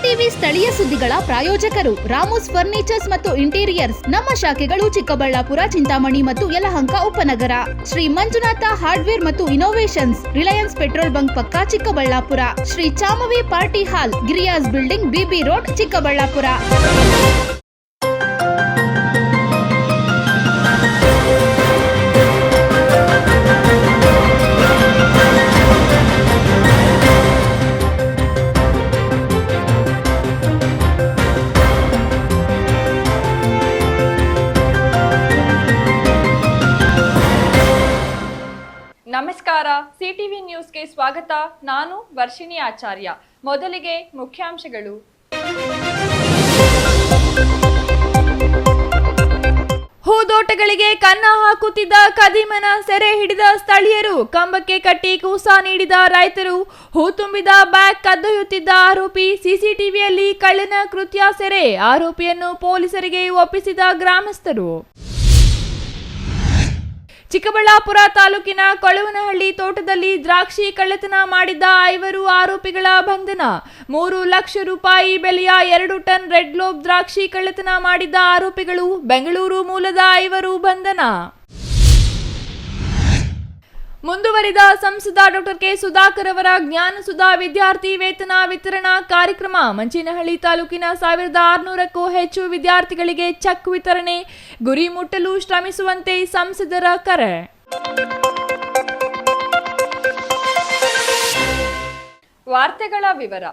CTV ಸ್ಥಳೀಯ ಸುದ್ದಿಗಳ ಪ್ರಾಯೋಜಕರು ರಾಮೋಸ್ ಫರ್ನಿಚರ್ಸ್ ಮತ್ತು ಇಂಟೀರಿಯರ್ಸ್. ನಮ್ಮ ಶಾಖೆಗಳು ಚಿಕ್ಕಬಳ್ಳಾಪುರ, ಚಿಂತಾಮಣಿ ಮತ್ತು ಯಲಹಂಕ ಉಪನಗರ. ಶ್ರೀ ಮಂಜುನಾಥ ಹಾರ್ಡ್ವೇರ್ ಮತ್ತು ಇನೋವೇಷನ್ಸ್, ರಿಲಯನ್ಸ್ ಪೆಟ್ರೋಲ್ ಬಂಕ್ ಪಕ್ಕ ಚಿಕ್ಕಬಳ್ಳಾಪುರ. ಶ್ರೀ ಚಾಮವಿ ಪಾರ್ಟಿ ಹಾಲ್, ಗಿರಿಯಾಸ್ ಬಿಲ್ಡಿಂಗ್, ಬಿಬಿ ರೋಡ್, ಚಿಕ್ಕಬಳ್ಳಾಪುರ. ನಮಸ್ಕಾರ, ಸಿಟಿವಿ ನ್ಯೂಸ್ಗೆ ಸ್ವಾಗತ. ನಾನು ವರ್ಷಿಣಿ ಆಚಾರ್ಯ. ಮೊದಲಿಗೆ ಮುಖ್ಯಾಂಶಗಳು. ಹೂದೋಟಗಳಿಗೆ ಕನ್ನ ಹಾಕುತ್ತಿದ್ದ ಕದಿಮನ ಸೆರೆ ಹಿಡಿದ ಸ್ಥಳೀಯರು, ಕಂಬಕ್ಕೆ ಕಟ್ಟಿ ಕೂಸ ನೀಡಿದ ರೈತರು, ಹೂ ತುಂಬಿದ ಬ್ಯಾಗ್ ಕದ್ದೊಯ್ಯುತ್ತಿದ್ದ ಆರೋಪಿ, ಸಿಸಿಟಿವಿಯಲ್ಲಿ ಕಳ್ಳನ ಕೃತ್ಯ ಸೆರೆ, ಆರೋಪಿಯನ್ನು ಪೊಲೀಸರಿಗೆ ಒಪ್ಪಿಸಿದ ಗ್ರಾಮಸ್ಥರು. ಚಿಕ್ಕಬಳ್ಳಾಪುರ ತಾಲೂಕಿನ ಕೊಳವನಹಳ್ಳಿ ತೋಟದಲ್ಲಿ ದ್ರಾಕ್ಷಿ ಕಳ್ಳತನ ಮಾಡಿದ್ದ 5 ಆರೋಪಿಗಳ ಬಂಧನ. 3 ಲಕ್ಷ ರೂಪಾಯಿ ಬೆಲೆಯ 2 ಟನ್ ರೆಡ್ ಗ್ಲೋಬ್ ದ್ರಾಕ್ಷಿ ಕಳ್ಳತನ ಮಾಡಿದ್ದ ಆರೋಪಿಗಳು, ಬೆಂಗಳೂರು ಮೂಲದ 5 ಬಂಧನ. ಮುಂದುವರಿದ ಸಂಸದ ಡಾಕ್ಟರ್ ಕೆ ಸುಧಾಕರ್ ಅವರ ಜ್ಞಾನಸುಧಾ ವಿದ್ಯಾರ್ಥಿ ವೇತನ ವಿತರಣಾ ಕಾರ್ಯಕ್ರಮ. ಮಂಚೇನಹಳ್ಳಿ ತಾಲೂಕಿನ 1600ಕ್ಕೂ ಹೆಚ್ಚು ವಿದ್ಯಾರ್ಥಿಗಳಿಗೆ ಚೆಕ್ ವಿತರಣೆ. ಗುರಿ ಮುಟ್ಟಲು ಶ್ರಮಿಸುವಂತೆ ಸಂಸದರ ಕರೆ. ವಾರ್ತೆಗಳ ವಿವರ.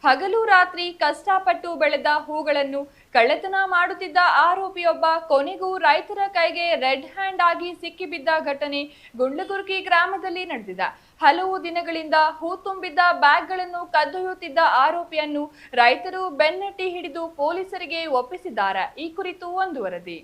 ಹಗಲು ರಾತ್ರಿ ಕಷ್ಟಪಟ್ಟು ಬೆಳೆದ ಹೂಗಳನ್ನು ಕಳ್ಳತನ ಮಾಡುತ್ತಿದ್ದ ಆರೋಪಿಯೊಬ್ಬ ಕೊನೆಗೂ ರೈತರ ಕೈಗೆ ರೆಡ್ ಹ್ಯಾಂಡ್ ಆಗಿ ಸಿಕ್ಕಿಬಿದ್ದ ಘಟನೆ ಗುಂಡ್ಲಗುರ್ಕಿ ಗ್ರಾಮದಲ್ಲಿ ನಡೆದಿದೆ. ಹಲವು ದಿನಗಳಿಂದ ಹೂ ತುಂಬಿದ್ದ ಬ್ಯಾಗ್ಗಳನ್ನು ಕದ್ದೊಯ್ಯುತ್ತಿದ್ದ ಆರೋಪಿಯನ್ನು ರೈತರು ಬೆನ್ನಟ್ಟಿ ಹಿಡಿದು ಪೊಲೀಸರಿಗೆ ಒಪ್ಪಿಸಿದ್ದಾರೆ. ಈ ಕುರಿತು ಒಂದು ವರದಿ.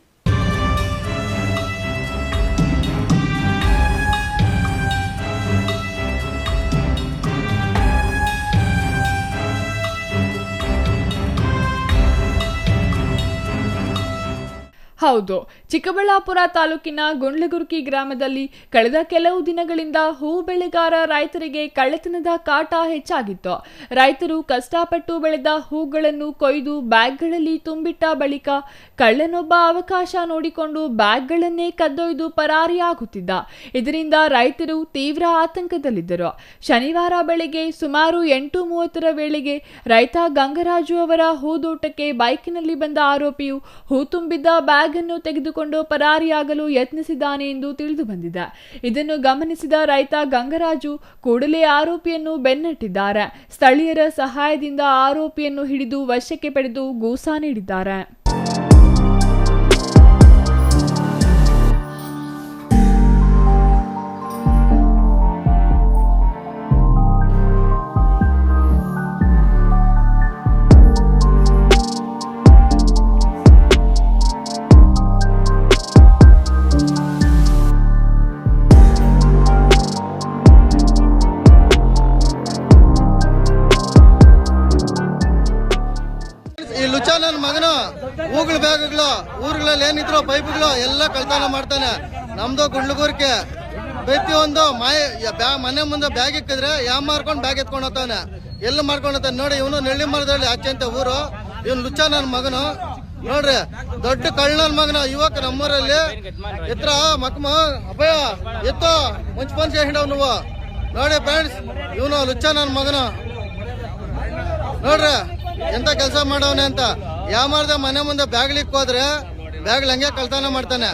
ಹೌದು, ಚಿಕ್ಕಬಳ್ಳಾಪುರ ತಾಲೂಕಿನ ಗುಂಡ್ಲಗುರ್ಕಿ ಗ್ರಾಮದಲ್ಲಿ ಕಳೆದ ಕೆಲವು ದಿನಗಳಿಂದ ಹೂ ಬೆಳೆಗಾರ ರೈತರಿಗೆ ಕಳ್ಳತನದ ಕಾಟ ಹೆಚ್ಚಾಗಿತ್ತು. ರೈತರು ಕಷ್ಟಪಟ್ಟು ಬೆಳೆದ ಹೂಗಳನ್ನು ಕೊಯ್ದು ಬ್ಯಾಗ್ಗಳಲ್ಲಿ ತುಂಬಿಟ್ಟ ಬಳಿಕ ಕಳ್ಳನೊಬ್ಬ ಅವಕಾಶ ನೋಡಿಕೊಂಡು ಬ್ಯಾಗ್ಗಳನ್ನೇ ಕದ್ದೊಯ್ದು ಪರಾರಿಯಾಗುತ್ತಿದ್ದ. ಇದರಿಂದ ರೈತರು ತೀವ್ರ ಆತಂಕದಲ್ಲಿದ್ದರು. ಶನಿವಾರ ಬೆಳಗ್ಗೆ ಸುಮಾರು 8:30 ವೇಳೆಗೆ ರೈತ ಗಂಗರಾಜು ಅವರ ಹೂದೋಟಕ್ಕೆ ಬೈಕ್ನಲ್ಲಿ ಬಂದ ಆರೋಪಿಯು ಹೂ ತುಂಬಿದ್ದ ಬ್ಯಾಗ್ ಅನ್ನು ತೆಗೆದುಕೊಂಡು ಪರಾರಿಯಾಗಲು ಯತ್ನಿಸಿದ್ದಾನೆ ಎಂದು ತಿಳಿದು ಬಂದಿದೆ. ಇದನ್ನು ಗಮನಿಸಿದ ರೈತ ಗಂಗರಾಜು ಕೂಡಲೇ ಆರೋಪಿಯನ್ನು ಬೆನ್ನಟ್ಟಿದ್ದಾರೆ. ಸ್ಥಳೀಯರ ಸಹಾಯದಿಂದ ಆರೋಪಿಯನ್ನು ಹಿಡಿದು ವಶಕ್ಕೆ ಪಡೆದು ಗೂಸ ನೀಡಿದ್ದಾರೆ. ನನ್ನ ಮಗನ ಹೂಗಳ ಬ್ಯಾಗ್ಗಳು, ಊರುಗಳಲ್ಲಿ ಏನಿದ್ರು ಪೈಪ್ಗಳು ಎಲ್ಲ ಕಳ್ತನ ಮಾಡ್ತಾನೆ. ನಮ್ದು ಗುಂಡ್ಲಗುರ್ಕಿ ಪ್ರತಿಯೊಂದು ಮನೆ ಮುಂದೆ ಬ್ಯಾಗ್ ಇಕ್ಕಿದ್ರೆ ಮಾರ್ಕೊಂಡು ಬ್ಯಾಗ್ ಎತ್ಕೊಂಡು ಹೋಗ್ತಾನೆ. ಎಲ್ಲ ಮಾಡ್ಕೊಂಡು ಹೋಗ್ತಾನೆ. ನೋಡಿ, ಇವನು ನೆಳ್ಳಿ ಮರದಲ್ಲಿ ಆಚೆ ಅಂತ ಊರು. ಇವನು ಲುಚ್ಚ ನನ್ನ ಮಗನು. ನೋಡ್ರಿ, ದೊಡ್ಡ ಕಳ್ಳನ ಮಗನ ಯುವಕ ನಮ್ಮೂರಲ್ಲಿ ಎತ್ರ ಮಕ್ಮ ಅಭಯ ಎತ್ತೋ ಮುಂಚೆ ಹಿಡವ್ ನೀವು ನೋಡಿ ಫ್ರೆಂಡ್ಸ್. ಇವನು ಲುಚ್ಚ ನನ್ನ ಮಗನು. ನೋಡ್ರಿ ಎಂತ ಕೆಲಸ ಮಾಡವನೆ ಅಂತ. ಯಾಮಾರ್ದ ಮನೆ ಮುಂದೆ ಬ್ಯಾಗ್ಲಿಕ್ಕೆ ಹೋದ್ರೆ ಬ್ಯಾಗ್ಲಿ ಹಂಗೆ ಕಳ್ತನ ಮಾಡ್ತಾನೆ.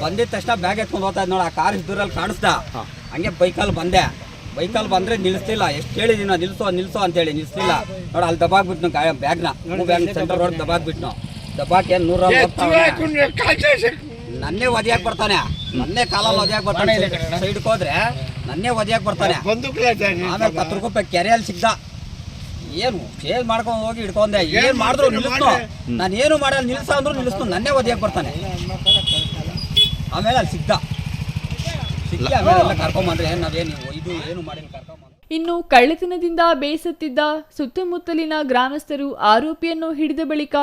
ಬಂದಿದ ತಕ್ಷಣ ಬ್ಯಾಗ್ ಎತ್ಕೊಂಡು ಹೋಗ್ತಾ ಇದ್ ನೋಡ. ಆ ಕಾರ್ ಇದ್ದೂರಲ್ಲಿ ಕಾಣಿಸ್ದ. ಹಂಗೆ ಬೈಕಲ್ಲಿ ಬಂದ್ರೆ ನಿಲ್ಲಿಸ್ತಿಲ್ಲ. ಎಷ್ಟು ಹೇಳಿದೀನಿ ನಿಲ್ಸೋ ಅಂತೇಳಿ ನಿಲ್ಲಿಸ್ಲಿಲ್ಲ. ನೋಡ ಅಲ್ಲಿ ದಬಾಕ್ಬಿಟ್ನು ಬ್ಯಾಗ್ನ. ಬ್ಯಾಗ್ ಸೆಂಟರ್ ರೋಡ್ ದಬಾಕ್ಬಿಟ್ನು. ದಬಾಕಿ 100 ನನ್ನೇ ಒದಿಯಾಕ್ ಬರ್ತಾನೆ. ನನ್ನೇ ಕಾಲಲ್ಲಿ ಒದಿಯಾಕ್ ಬರ್ತಾನೆ. ಸೈಡ್ಗೆ ಹೋದ್ರೆ ನನ್ನೇ ಒದಿಯಾಕ್ ಬರ್ತಾನೆ. ಆಮೇಲೆ 10 ರೂಪಾಯಿ ಕೆರೆಯಲ್ಲಿ ಸಿಗ್ದ. ಏನು ಚೇಂಜ್ ಮಾಡ್ಕೊಂಡು ಹೋಗಿ ಹಿಡ್ಕೊಂಡೆ. ಏನ್ ಮಾಡಿದ್ರು ನಿಲ್ಲಿಸ್ತು. ನಾನು ಏನು ಮಾಡಲ್ಲ, ನಿಲ್ಸ ಅಂದ್ರು ನಿಲ್ಲಿಸ್ತು. ನನ್ನೇ ಒದಿಯಾಕ್ ಬರ್ತಾನೆ. ಆಮೇಲೆ ಅಲ್ಲಿ ಸಿಗ್ದ. ಆಮೇಲೆ ಕರ್ಕೊಂಬಂದ್ರೆ ನಾವೇನು ಇದು ಏನು ಮಾಡಿ ಕರ್ಕೊಂಬಂದ್ರೆ. ಇನ್ನು ಕಳ್ಳತನದಿಂದ ಬೇಸತ್ತಿದ್ದ ಸುತ್ತಮುತ್ತಲಿನ ಗ್ರಾಮಸ್ಥರು ಆರೋಪಿಯನ್ನು ಹಿಡಿದ ಬಳಿಕ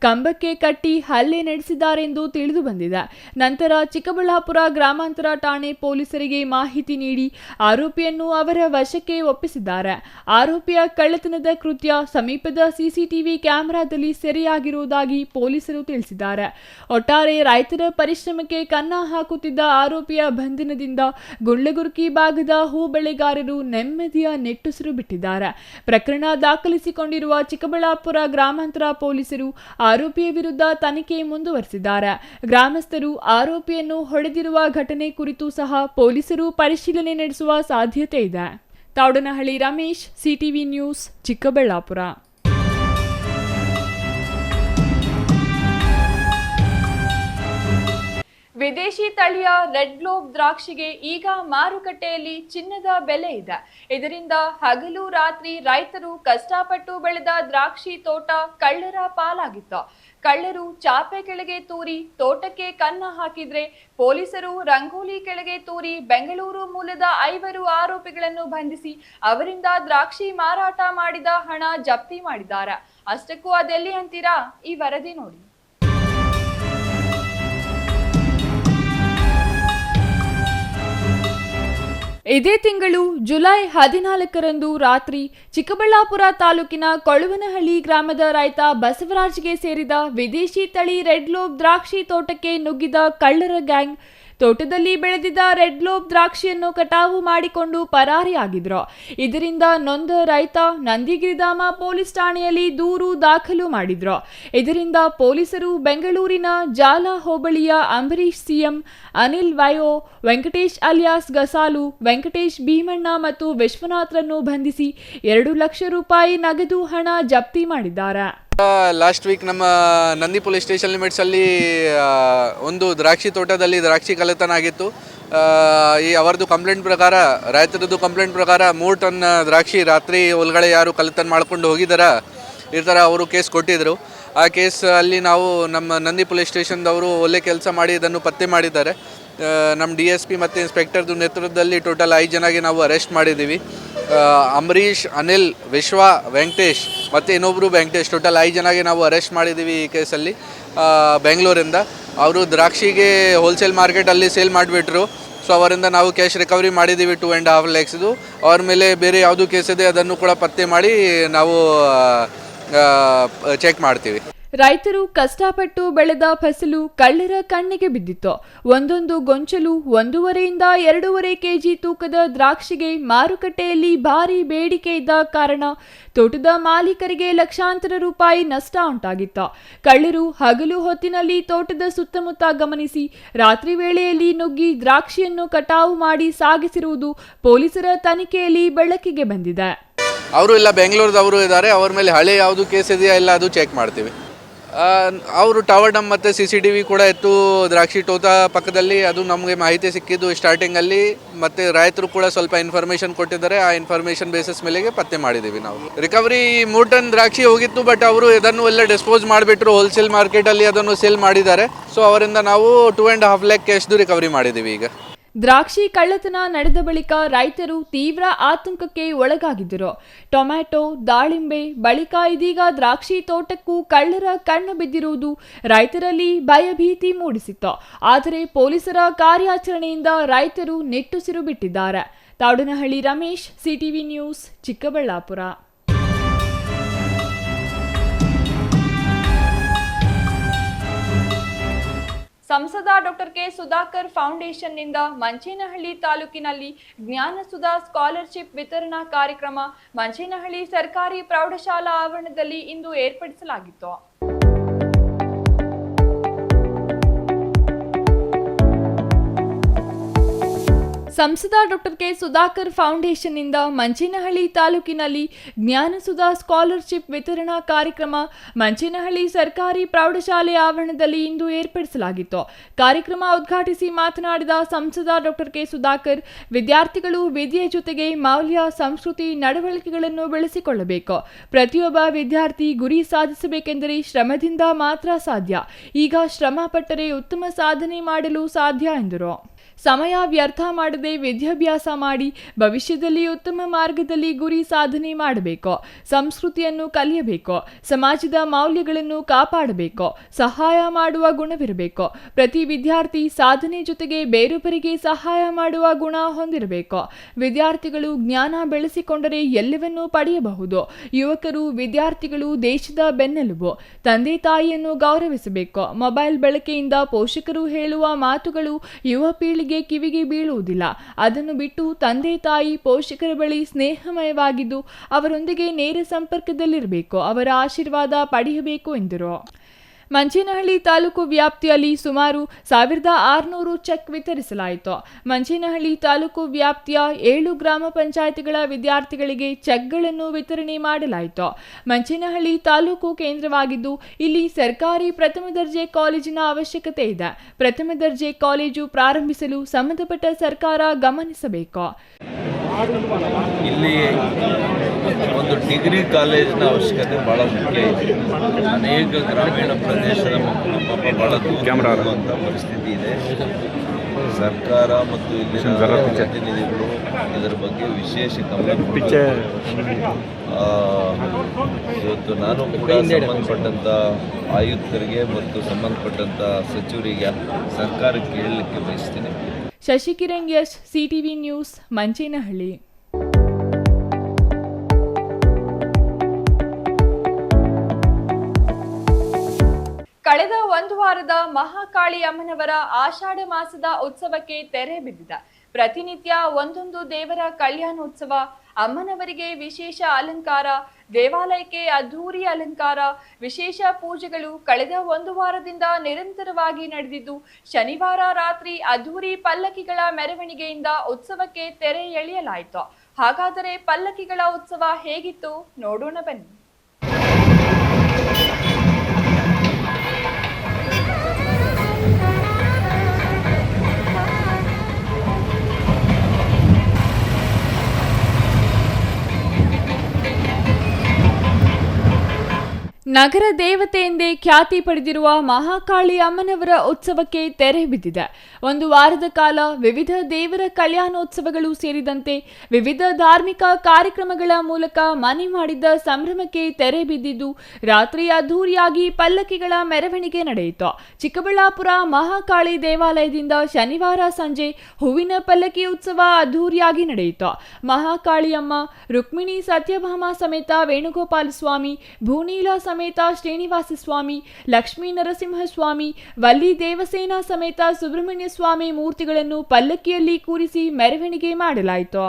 ಕಂಬಕ್ಕೆ ಕಟ್ಟಿ ಹಲ್ಲೆ ನಡೆಸಿದ್ದಾರೆಂದು ತಿಳಿದು ಬಂದಿದೆ. ನಂತರ ಚಿಕ್ಕಬಳ್ಳಾಪುರ ಗ್ರಾಮಾಂತರ ಠಾಣೆ ಪೊಲೀಸರಿಗೆ ಮಾಹಿತಿ ನೀಡಿ ಆರೋಪಿಯನ್ನು ಅವರ ವಶಕ್ಕೆ ಒಪ್ಪಿಸಿದ್ದಾರೆ. ಆರೋಪಿಯ ಕಳ್ಳತನದ ಕೃತ್ಯ ಸಮೀಪದ ಸಿಸಿಟಿವಿ ಕ್ಯಾಮೆರಾದಲ್ಲಿ ಸೆರೆಯಾಗಿರುವುದಾಗಿ ಪೊಲೀಸರು ತಿಳಿಸಿದ್ದಾರೆ. ಒಟ್ಟಾರೆ ರೈತರ ಪರಿಶ್ರಮಕ್ಕೆ ಕನ್ನ ಹಾಕುತ್ತಿದ್ದ ಆರೋಪಿಯ ಬಂಧನದಿಂದ ಗುಂಡ್ಲಗುರ್ಕಿ ಭಾಗದ ಹೂ ಬೆಳೆಗಾರರು ನೆಮ್ಮದಿಯ ನೆಟ್ಟುಸಿರು ಬಿಟ್ಟಿದ್ದಾರೆ. ಪ್ರಕರಣ ದಾಖಲಿಸಿಕೊಂಡಿರುವ ಚಿಕ್ಕಬಳ್ಳಾಪುರ ಗ್ರಾಮಾಂತರ ಪೊಲೀಸರು ಆರೋಪಿಯ ವಿರುದ್ಧ ತನಿಖೆ ಮುಂದುವರೆಸಿದ್ದಾರೆ. ಗ್ರಾಮಸ್ಥರು ಆರೋಪಿಯನ್ನು ಹೊಡೆದಿರುವ ಘಟನೆ ಕುರಿತು ಸಹ ಪೊಲೀಸರು ಪರಿಶೀಲನೆ ನಡೆಸುವ ಸಾಧ್ಯತೆ ಇದೆ. Thoudanahalli Ramesh, CTV news, Chikkaballapur. ವಿದೇಶಿ ತಳಿಯ ರೆಡ್ ಗ್ಲೋಬ್ ದ್ರಾಕ್ಷಿಗೆ ಈಗ ಮಾರುಕಟ್ಟೆಯಲ್ಲಿ ಚಿನ್ನದ ಬೆಲೆ ಇದೆ. ಇದರಿಂದ ಹಗಲು ರಾತ್ರಿ ರೈತರು ಕಷ್ಟಪಟ್ಟು ಬೆಳೆದ ದ್ರಾಕ್ಷಿ ತೋಟ ಕಳ್ಳರ ಪಾಲಾಗಿತ್ತು. ಕಳ್ಳರು ಚಾಪೆ ಕೆಳಗೆ ತೂರಿ ತೋಟಕ್ಕೆ ಕನ್ನ ಹಾಕಿದ್ರೆ ಪೊಲೀಸರು ರಂಗೋಲಿ ಕೆಳಗೆ ತೂರಿ ಬೆಂಗಳೂರು ಮೂಲದ 5 ಆರೋಪಿಗಳನ್ನು ಬಂಧಿಸಿ ಅವರಿಂದ ದ್ರಾಕ್ಷಿ ಮಾರಾಟ ಮಾಡಿದ ಹಣ ಜಪ್ತಿ ಮಾಡಿದ್ದಾರೆ. ಅಷ್ಟಕ್ಕೂ ಅದೆಲ್ಲಿ ಅಂತೀರಾ? ಈ ವರದಿ ನೋಡಿ. ಇದೇ ತಿಂಗಳು ಜುಲೈ 14ರಂದು ರಾತ್ರಿ ಚಿಕ್ಕಬಳ್ಳಾಪುರ ತಾಲೂಕಿನ ಕೊಳುವನಹಳ್ಳಿ ಗ್ರಾಮದ ರೈತ ಬಸವರಾಜ್ಗೆ ಸೇರಿದ ವಿದೇಶಿ ತಳಿ ರೆಡ್ ಗ್ಲೋಬ್ ದ್ರಾಕ್ಷಿ ತೋಟಕ್ಕೆ ನುಗ್ಗಿದ ಕಳ್ಳರ ಗ್ಯಾಂಗ್ ತೋಟದಲ್ಲಿ ಬೆಳೆದಿದ್ದ ರೆಡ್ ಗ್ಲೋಬ್ ದ್ರಾಕ್ಷಿಯನ್ನು ಕಟಾವು ಮಾಡಿಕೊಂಡು ಪರಾರಿಯಾಗಿದ್ರು. ಇದರಿಂದ ನೊಂದ ರೈತ ನಂದಿಗಿರಿಧಾಮ ಪೊಲೀಸ್ ಠಾಣೆಯಲ್ಲಿ ದೂರು ದಾಖಲು ಮಾಡಿದ್ರು. ಇದರಿಂದ ಪೊಲೀಸರು ಬೆಂಗಳೂರಿನ ಜಾಲ ಹೋಬಳಿಯ ಅಂಬರೀಶ್ ಸಿಎಂ, ಅನಿಲ್ ವಯೋ, ವೆಂಕಟೇಶ್ ಅಲಿಯಾಸ್ ಗಸಾಲು, ವೆಂಕಟೇಶ್ ಭೀಮಣ್ಣ ಮತ್ತು ವಿಶ್ವನಾಥ್ರನ್ನು ಬಂಧಿಸಿ 2 ಲಕ್ಷ ರೂಪಾಯಿ ನಗದು ಹಣ ಜಪ್ತಿ ಮಾಡಿದ್ದಾರೆ. ಲಾಸ್ಟ್ ವೀಕ್ ನಮ್ಮ ನಂದಿ ಪೊಲೀಸ್ ಸ್ಟೇಷನ್ ಲಿಮಿಟ್ಸಲ್ಲಿ ಒಂದು ದ್ರಾಕ್ಷಿ ತೋಟದಲ್ಲಿ ದ್ರಾಕ್ಷಿ ಕಳ್ಳತನ ಆಗಿತ್ತು. ಈ ಅವರದ್ದು ಕಂಪ್ಲೇಂಟ್ ಪ್ರಕಾರ, ರೈತರದ್ದು ಕಂಪ್ಲೇಂಟ್ ಪ್ರಕಾರ 3 ಟನ್ ದ್ರಾಕ್ಷಿ ರಾತ್ರಿ ಒಳಗಡೆ ಯಾರು ಕಳ್ಳತನ ಮಾಡ್ಕೊಂಡು ಹೋಗಿದಾರ ಈ ಥರ ಅವರು ಕೇಸ್ ಕೊಟ್ಟಿದ್ದರು. ಆ ಕೇಸ್ ಅಲ್ಲಿ ನಾವು ನಮ್ಮ ನಂದಿ ಪೊಲೀಸ್ ಸ್ಟೇಷನ್ದವರು ಒಳ್ಳೆ ಕೆಲಸ ಮಾಡಿ ಇದನ್ನು ಪತ್ತೆ ಮಾಡಿದ್ದಾರೆ. ನಮ್ಮ DSP ಮತ್ತು ಇನ್ಸ್ಪೆಕ್ಟರ್ದು ನೇತೃತ್ವದಲ್ಲಿ ಟೋಟಲ್ 5 ಜನಗೆ ನಾವು ಅರೆಸ್ಟ್ ಮಾಡಿದ್ದೀವಿ. ಅಂಬರೀಶ್, ಅನಿಲ್, ವಿಶ್ವ, ವೆಂಕಟೇಶ್ ಮತ್ತು ಇನ್ನೊಬ್ಬರು ವೆಂಕಟೇಶ್, ಟೋಟಲ್ 5 ಜನಗೆ ನಾವು ಅರೆಸ್ಟ್ ಮಾಡಿದ್ದೀವಿ ಈ ಕೇಸಲ್ಲಿ. ಬೆಂಗಳೂರಿಂದ ಅವರು ದ್ರಾಕ್ಷಿಗೆ ಹೋಲ್ಸೇಲ್ ಮಾರ್ಕೆಟಲ್ಲಿ ಸೇಲ್ ಮಾಡಿಬಿಟ್ರು. ಸೊ ಅವರಿಂದ ನಾವು ಕ್ಯಾಶ್ ರಿಕವರಿ ಮಾಡಿದ್ದೀವಿ 2.5 lakhs. ಅವ್ರ ಮೇಲೆ ಬೇರೆ ಯಾವುದು ಕೇಸ್ ಇದೆ ಅದನ್ನು ಕೂಡ ಪತ್ತೆ ಮಾಡಿ ನಾವು ಚೆಕ್ ಮಾಡ್ತೀವಿ. ರೈತರು ಕಷ್ಟಪಟ್ಟು ಬೆಳೆದ ಫಸಲು ಕಳ್ಳರ ಕಣ್ಣಿಗೆ ಬಿದ್ದಿತ್ತು. ಒಂದೊಂದು ಗೊಂಚಲು 1.5 ರಿಂದ 2.5 kg ತೂಕದ ದ್ರಾಕ್ಷಿಗೆ ಮಾರುಕಟ್ಟೆಯಲ್ಲಿ ಭಾರಿ ಬೇಡಿಕೆ ಇದ್ದ ಕಾರಣ ತೋಟದ ಮಾಲೀಕರಿಗೆ ಲಕ್ಷಾಂತರ ರೂಪಾಯಿ ನಷ್ಟ ಉಂಟಾಗಿತ್ತು. ಕಳ್ಳರು ಹಗಲು ಹೊತ್ತಿನಲ್ಲಿ ತೋಟದ ಸುತ್ತಮುತ್ತ ಗಮನಿಸಿ ರಾತ್ರಿ ವೇಳೆಯಲ್ಲಿ ನುಗ್ಗಿ ದ್ರಾಕ್ಷಿಯನ್ನು ಕಟಾವು ಮಾಡಿ ಸಾಗಿಸಿರುವುದು ಪೊಲೀಸರ ತನಿಖೆಯಲ್ಲಿ ಬೆಳಕಿಗೆ ಬಂದಿದೆ. ಅವರು ಇಲ್ಲ ಬೆಂಗಳೂರದವರು ಇದ್ದಾರೆ, ಅವ್ರ ಮೇಲೆ ಹಳೆ ಯಾವುದು ಕೇಸ್ ಇದೆಯಾ ಇಲ್ಲ ಅದು ಚೆಕ್ ಮಾಡ್ತೀವಿ. ಅವರು ಟವರ್ ಡಮ್ ಮತ್ತು CCTV ಕೂಡ ಇತ್ತು ದ್ರಾಕ್ಷಿ ತೋಟ ಪಕ್ಕದಲ್ಲಿ. ಅದು ನಮಗೆ ಮಾಹಿತಿ ಸಿಕ್ಕಿದ್ದು ಸ್ಟಾರ್ಟಿಂಗಲ್ಲಿ, ಮತ್ತು ರೈತರು ಕೂಡ ಸ್ವಲ್ಪ ಇನ್ಫಾರ್ಮೇಷನ್ ಕೊಟ್ಟಿದ್ದಾರೆ. ಆ ಇನ್ಫಾರ್ಮೇಷನ್ ಬೇಸಿಸ್ ಮೇಲೆಗೆ ಪತ್ತೆ ಮಾಡಿದ್ದೀವಿ ನಾವು. ರಿಕವರಿ 3 ಟನ್ ದ್ರಾಕ್ಷಿ ಹೋಗಿತ್ತು, ಬಟ್ ಅವರು ಇದನ್ನು ಎಲ್ಲ ಡಿಸ್ಪೋಸ್ ಮಾಡಿಬಿಟ್ರು. ಹೋಲ್ಸೇಲ್ ಮಾರ್ಕೆಟಲ್ಲಿ ಅದನ್ನು ಸೇಲ್ ಮಾಡಿದ್ದಾರೆ. ಸೊ ಅವರಿಂದ ನಾವು 2.5 lakh ಕ್ಯಾಶ್ದು ರಿಕವರಿ ಮಾಡಿದ್ದೀವಿ. ಈಗ ದ್ರಾಕ್ಷಿ ಕಳ್ಳತನ ನಡೆದ ಬಳಿಕ ರೈತರು ತೀವ್ರ ಆತಂಕಕ್ಕೆ ಒಳಗಾಗಿದ್ದರು. ಟೊಮ್ಯಾಟೊ, ದಾಳಿಂಬೆ ಬಳಿಕ ಇದೀಗ ದ್ರಾಕ್ಷಿ ತೋಟಕ್ಕೂ ಕಳ್ಳರ ಕಣ್ಣು ಬಿದ್ದಿರುವುದು ರೈತರಲ್ಲಿ ಭಯಭೀತಿ ಮೂಡಿಸಿತ್ತು. ಆದರೆ ಪೊಲೀಸರ ಕಾರ್ಯಾಚರಣೆಯಿಂದ ರೈತರು ನಿಟ್ಟುಸಿರು ಬಿಟ್ಟಿದ್ದಾರೆ. Thoudanahalli Ramesh, CTV news, Chikkaballapur. ಸಂಸದ ಡಾಕ್ಟರ್ ಕೆ ಸುಧಾಕರ್ ಫೌಂಡೇಶನ್ನಿಂದ ಮಂಚೇನಹಳ್ಳಿ ತಾಲೂಕಿನಲ್ಲಿ ಜ್ಞಾನಸುಧಾ ಸ್ಕಾಲರ್ಶಿಪ್ ವಿತರಣಾ ಕಾರ್ಯಕ್ರಮ ಮಂಚೇನಹಳ್ಳಿ ಸರ್ಕಾರಿ ಪ್ರೌಢಶಾಲಾ ಆವರಣದಲ್ಲಿ ಇಂದು ಏರ್ಪಡಿಸಲಾಗಿತ್ತು. ಸಂಸದ ಡಾಕ್ಟರ್ ಕೆ ಸುಧಾಕರ್ ಫೌಂಡೇಶನ್ನಿಂದ ಮಂಚೇನಹಳ್ಳಿ ತಾಲೂಕಿನಲ್ಲಿ ಜ್ಞಾನಸುಧಾ ಸ್ಕಾಲರ್ಶಿಪ್ ವಿತರಣಾ ಕಾರ್ಯಕ್ರಮ ಮಂಚೇನಹಳ್ಳಿ ಸರ್ಕಾರಿ ಪ್ರೌಢಶಾಲೆ ಆವರಣದಲ್ಲಿ ಇಂದು ಏರ್ಪಡಿಸಲಾಗಿತ್ತು. ಕಾರ್ಯಕ್ರಮ ಉದ್ಘಾಟಿಸಿ ಮಾತನಾಡಿದ ಸಂಸದ ಡಾಕ್ಟರ್ ಕೆ ಸುಧಾಕರ್, ವಿದ್ಯಾರ್ಥಿಗಳು ವಿದ್ಯೆ ಜೊತೆಗೆ ಮೌಲ್ಯ, ಸಂಸ್ಕೃತಿ, ನಡವಳಿಕೆಗಳನ್ನು ಬೆಳೆಸಿಕೊಳ್ಳಬೇಕು. ಪ್ರತಿಯೊಬ್ಬ ವಿದ್ಯಾರ್ಥಿ ಗುರಿ ಸಾಧಿಸಬೇಕೆಂದರೆ ಶ್ರಮದಿಂದ ಮಾತ್ರ ಸಾಧ್ಯ. ಈಗ ಶ್ರಮ ಪಟ್ಟರೆ ಉತ್ತಮ ಸಾಧನೆ ಮಾಡಲು ಸಾಧ್ಯ ಎಂದರು. ಸಮಯ ವ್ಯರ್ಥ ಮಾಡದೆ ವಿದ್ಯಾಭ್ಯಾಸ ಮಾಡಿ ಭವಿಷ್ಯದಲ್ಲಿ ಉತ್ತಮ ಮಾರ್ಗದಲ್ಲಿ ಗುರಿ ಸಾಧನೆ ಮಾಡಬೇಕು. ಸಂಸ್ಕೃತಿಯನ್ನು ಕಲಿಯಬೇಕು. ಸಮಾಜದ ಮೌಲ್ಯಗಳನ್ನು ಕಾಪಾಡಬೇಕು. ಸಹಾಯ ಮಾಡುವ ಗುಣವಿರಬೇಕು. ಪ್ರತಿ ವಿದ್ಯಾರ್ಥಿ ಸಾಧನೆ ಜೊತೆಗೆ ಬೇರೊಬ್ಬರಿಗೆ ಸಹಾಯ ಮಾಡುವ ಗುಣ ಹೊಂದಿರಬೇಕು. ವಿದ್ಯಾರ್ಥಿಗಳು ಜ್ಞಾನ ಬೆಳೆಸಿಕೊಂಡರೆ ಎಲ್ಲವನ್ನೂ ಪಡೆಯಬಹುದು. ಯುವಕರು ವಿದ್ಯಾರ್ಥಿಗಳು ದೇಶದ ಬೆನ್ನೆಲುಬು. ತಂದೆ ತಾಯಿಯನ್ನು ಗೌರವಿಸಬೇಕು. ಮೊಬೈಲ್ ಬಳಕೆಯಿಂದ ಪೋಷಕರು ಹೇಳುವ ಮಾತುಗಳು ಯುವ ಪೀಳಿಗೆ ಕಿವಿಗೆ ಬೀಳುವುದಿಲ್ಲ. ಅದನ್ನು ಬಿಟ್ಟು ತಂದೆ ತಾಯಿ ಪೋಷಕರ ಬಳಿ ಸ್ನೇಹಮಯವಾಗಿದ್ದು ಅವರೊಂದಿಗೆ ನೇರ ಸಂಪರ್ಕದಲ್ಲಿರಬೇಕು. ಅವರ ಆಶೀರ್ವಾದ ಪಡೆಯಬೇಕು ಎಂದರು. ಮಂಚೇನಹಳ್ಳಿ ತಾಲೂಕು ವ್ಯಾಪ್ತಿಯಲ್ಲಿ ಸುಮಾರು 1600 ಚೆಕ್ ವಿತರಿಸಲಾಯಿತು. ಮಂಚೇನಹಳ್ಳಿ ತಾಲೂಕು ವ್ಯಾಪ್ತಿಯ 7 ಗ್ರಾಮ ಪಂಚಾಯಿತಿಗಳ ವಿದ್ಯಾರ್ಥಿಗಳಿಗೆ ಚೆಕ್ಗಳನ್ನು ವಿತರಣೆ ಮಾಡಲಾಯಿತು. ಮಂಚೇನಹಳ್ಳಿ ತಾಲೂಕು ಕೇಂದ್ರವಾಗಿದ್ದು ಇಲ್ಲಿ ಸರ್ಕಾರಿ ಪ್ರಥಮ ದರ್ಜೆ ಕಾಲೇಜಿನ ಅವಶ್ಯಕತೆ ಇದೆ. ಪ್ರಥಮ ದರ್ಜೆ ಕಾಲೇಜು ಪ್ರಾರಂಭಿಸಲು ಸಂಬಂಧಪಟ್ಟ ಸರ್ಕಾರ ಗಮನಿಸಬೇಕು. ಇಲ್ಲಿ ಒಂದು ಡಿಗ್ರಿ ಕಾಲೇಜಿನ ಅವಶ್ಯಕತೆ ಭಾಳ ಮುಖ್ಯ ಇದೆ. ಅನೇಕ ಗ್ರಾಮೀಣ ಪ್ರದೇಶದ ಮಕ್ಕಳು ಪಾಪ ಭಾಳ ದೂರವಾಗುವಂಥ ಪರಿಸ್ಥಿತಿ ಇದೆ. ಸರ್ಕಾರ ಮತ್ತು ಇಲ್ಲಿನ ಪ್ರತಿನಿಧಿಗಳು ಇದರ ಬಗ್ಗೆ ವಿಶೇಷ ಗಮನ ಇವತ್ತು ನಾನು ಕೂಡ ಸಂಬಂಧಪಟ್ಟಂಥ ಆಯುಕ್ತರಿಗೆ ಮತ್ತು ಸಂಬಂಧಪಟ್ಟಂಥ ಸಚಿವರಿಗೆ ಸರ್ಕಾರಕ್ಕೆ ಹೇಳಲಿಕ್ಕೆ ಬಯಸ್ತೀನಿ. Shashikiran Yash, CTV news, Manchenahalli. ಕಳೆದ ಒಂದು ವಾರದ ಮಹಾಕಾಳಿ ಅಮ್ಮನವರ ಆಷಾಢ ಮಾಸದ ಉತ್ಸವಕ್ಕೆ ತೆರೆ ಬಿದ್ದಿದೆ. ಪ್ರತಿನಿತ್ಯ ಒಂದೊಂದು ದೇವರ ಕಲ್ಯಾಣೋತ್ಸವ, ಅಮ್ಮನವರಿಗೆ ವಿಶೇಷ ಅಲಂಕಾರ, ದೇವಾಲಯಕ್ಕೆ ಅದ್ಧೂರಿ ಅಲಂಕಾರ, ವಿಶೇಷ ಪೂಜೆಗಳು ಕಳೆದ ಒಂದು ವಾರದಿಂದ ನಿರಂತರವಾಗಿ ನಡೆದಿದ್ದು, ಶನಿವಾರ ರಾತ್ರಿ ಅದ್ಧೂರಿ ಪಲ್ಲಕ್ಕಿಗಳ ಮೆರವಣಿಗೆಯಿಂದ ಉತ್ಸವಕ್ಕೆ ತೆರೆ ಎಳೆಯಲಾಯಿತು. ಹಾಗಾದರೆ ಪಲ್ಲಕ್ಕಿಗಳ ಉತ್ಸವ ಹೇಗಿತ್ತು ನೋಡೋಣ ಬನ್ನಿ. ನಗರ ದೇವತೆ ಎಂದೇ ಖ್ಯಾತಿ ಪಡೆದಿರುವ ಮಹಾಕಾಳಿ ಅಮ್ಮನವರ ಉತ್ಸವಕ್ಕೆ ತೆರೆ ಬಿದ್ದಿದೆ. ಒಂದು ವಾರದ ಕಾಲ ವಿವಿಧ ದೇವರ ಕಲ್ಯಾಣೋತ್ಸವಗಳು ಸೇರಿದಂತೆ ವಿವಿಧ ಧಾರ್ಮಿಕ ಕಾರ್ಯಕ್ರಮಗಳ ಮೂಲಕ ಮನೆ ಮಾಡಿದ್ದ ಸಂಭ್ರಮಕ್ಕೆ ತೆರೆ ಬಿದ್ದಿದ್ದು, ರಾತ್ರಿ ಅದ್ಧೂರಿಯಾಗಿ ಪಲ್ಲಕ್ಕಿಗಳ ಮೆರವಣಿಗೆ ನಡೆಯಿತು. ಚಿಕ್ಕಬಳ್ಳಾಪುರ ಮಹಾಕಾಳಿ ದೇವಾಲಯದಿಂದ ಶನಿವಾರ ಸಂಜೆ ಹೂವಿನ ಪಲ್ಲಕ್ಕಿ ಉತ್ಸವ ಅದ್ಧೂರಿಯಾಗಿ ನಡೆಯಿತು. ಮಹಾಕಾಳಿಯಮ್ಮ ರುಕ್ಮಿಣಿ ಸತ್ಯಭಾಮ ಸಮೇತ ವೇಣುಗೋಪಾಲ ಸ್ವಾಮಿ, ಭೂನೀಲ ಸಮೇತ ಶ್ರೀನಿವಾಸ ಸ್ವಾಮಿ, ಲಕ್ಷ್ಮೀ ನರಸಿಂಹಸ್ವಾಮಿ, ವಲ್ಲಿ ದೇವಸೇನಾ ಸಮೇತ ಸುಬ್ರಹ್ಮಣ್ಯ ಸ್ವಾಮಿ ಮೂರ್ತಿಗಳನ್ನು ಪಲ್ಲಕ್ಕಿಯಲ್ಲಿ ಕೂರಿಸಿ ಮೆರವಣಿಗೆ ಮಾಡಲಾಯಿತು.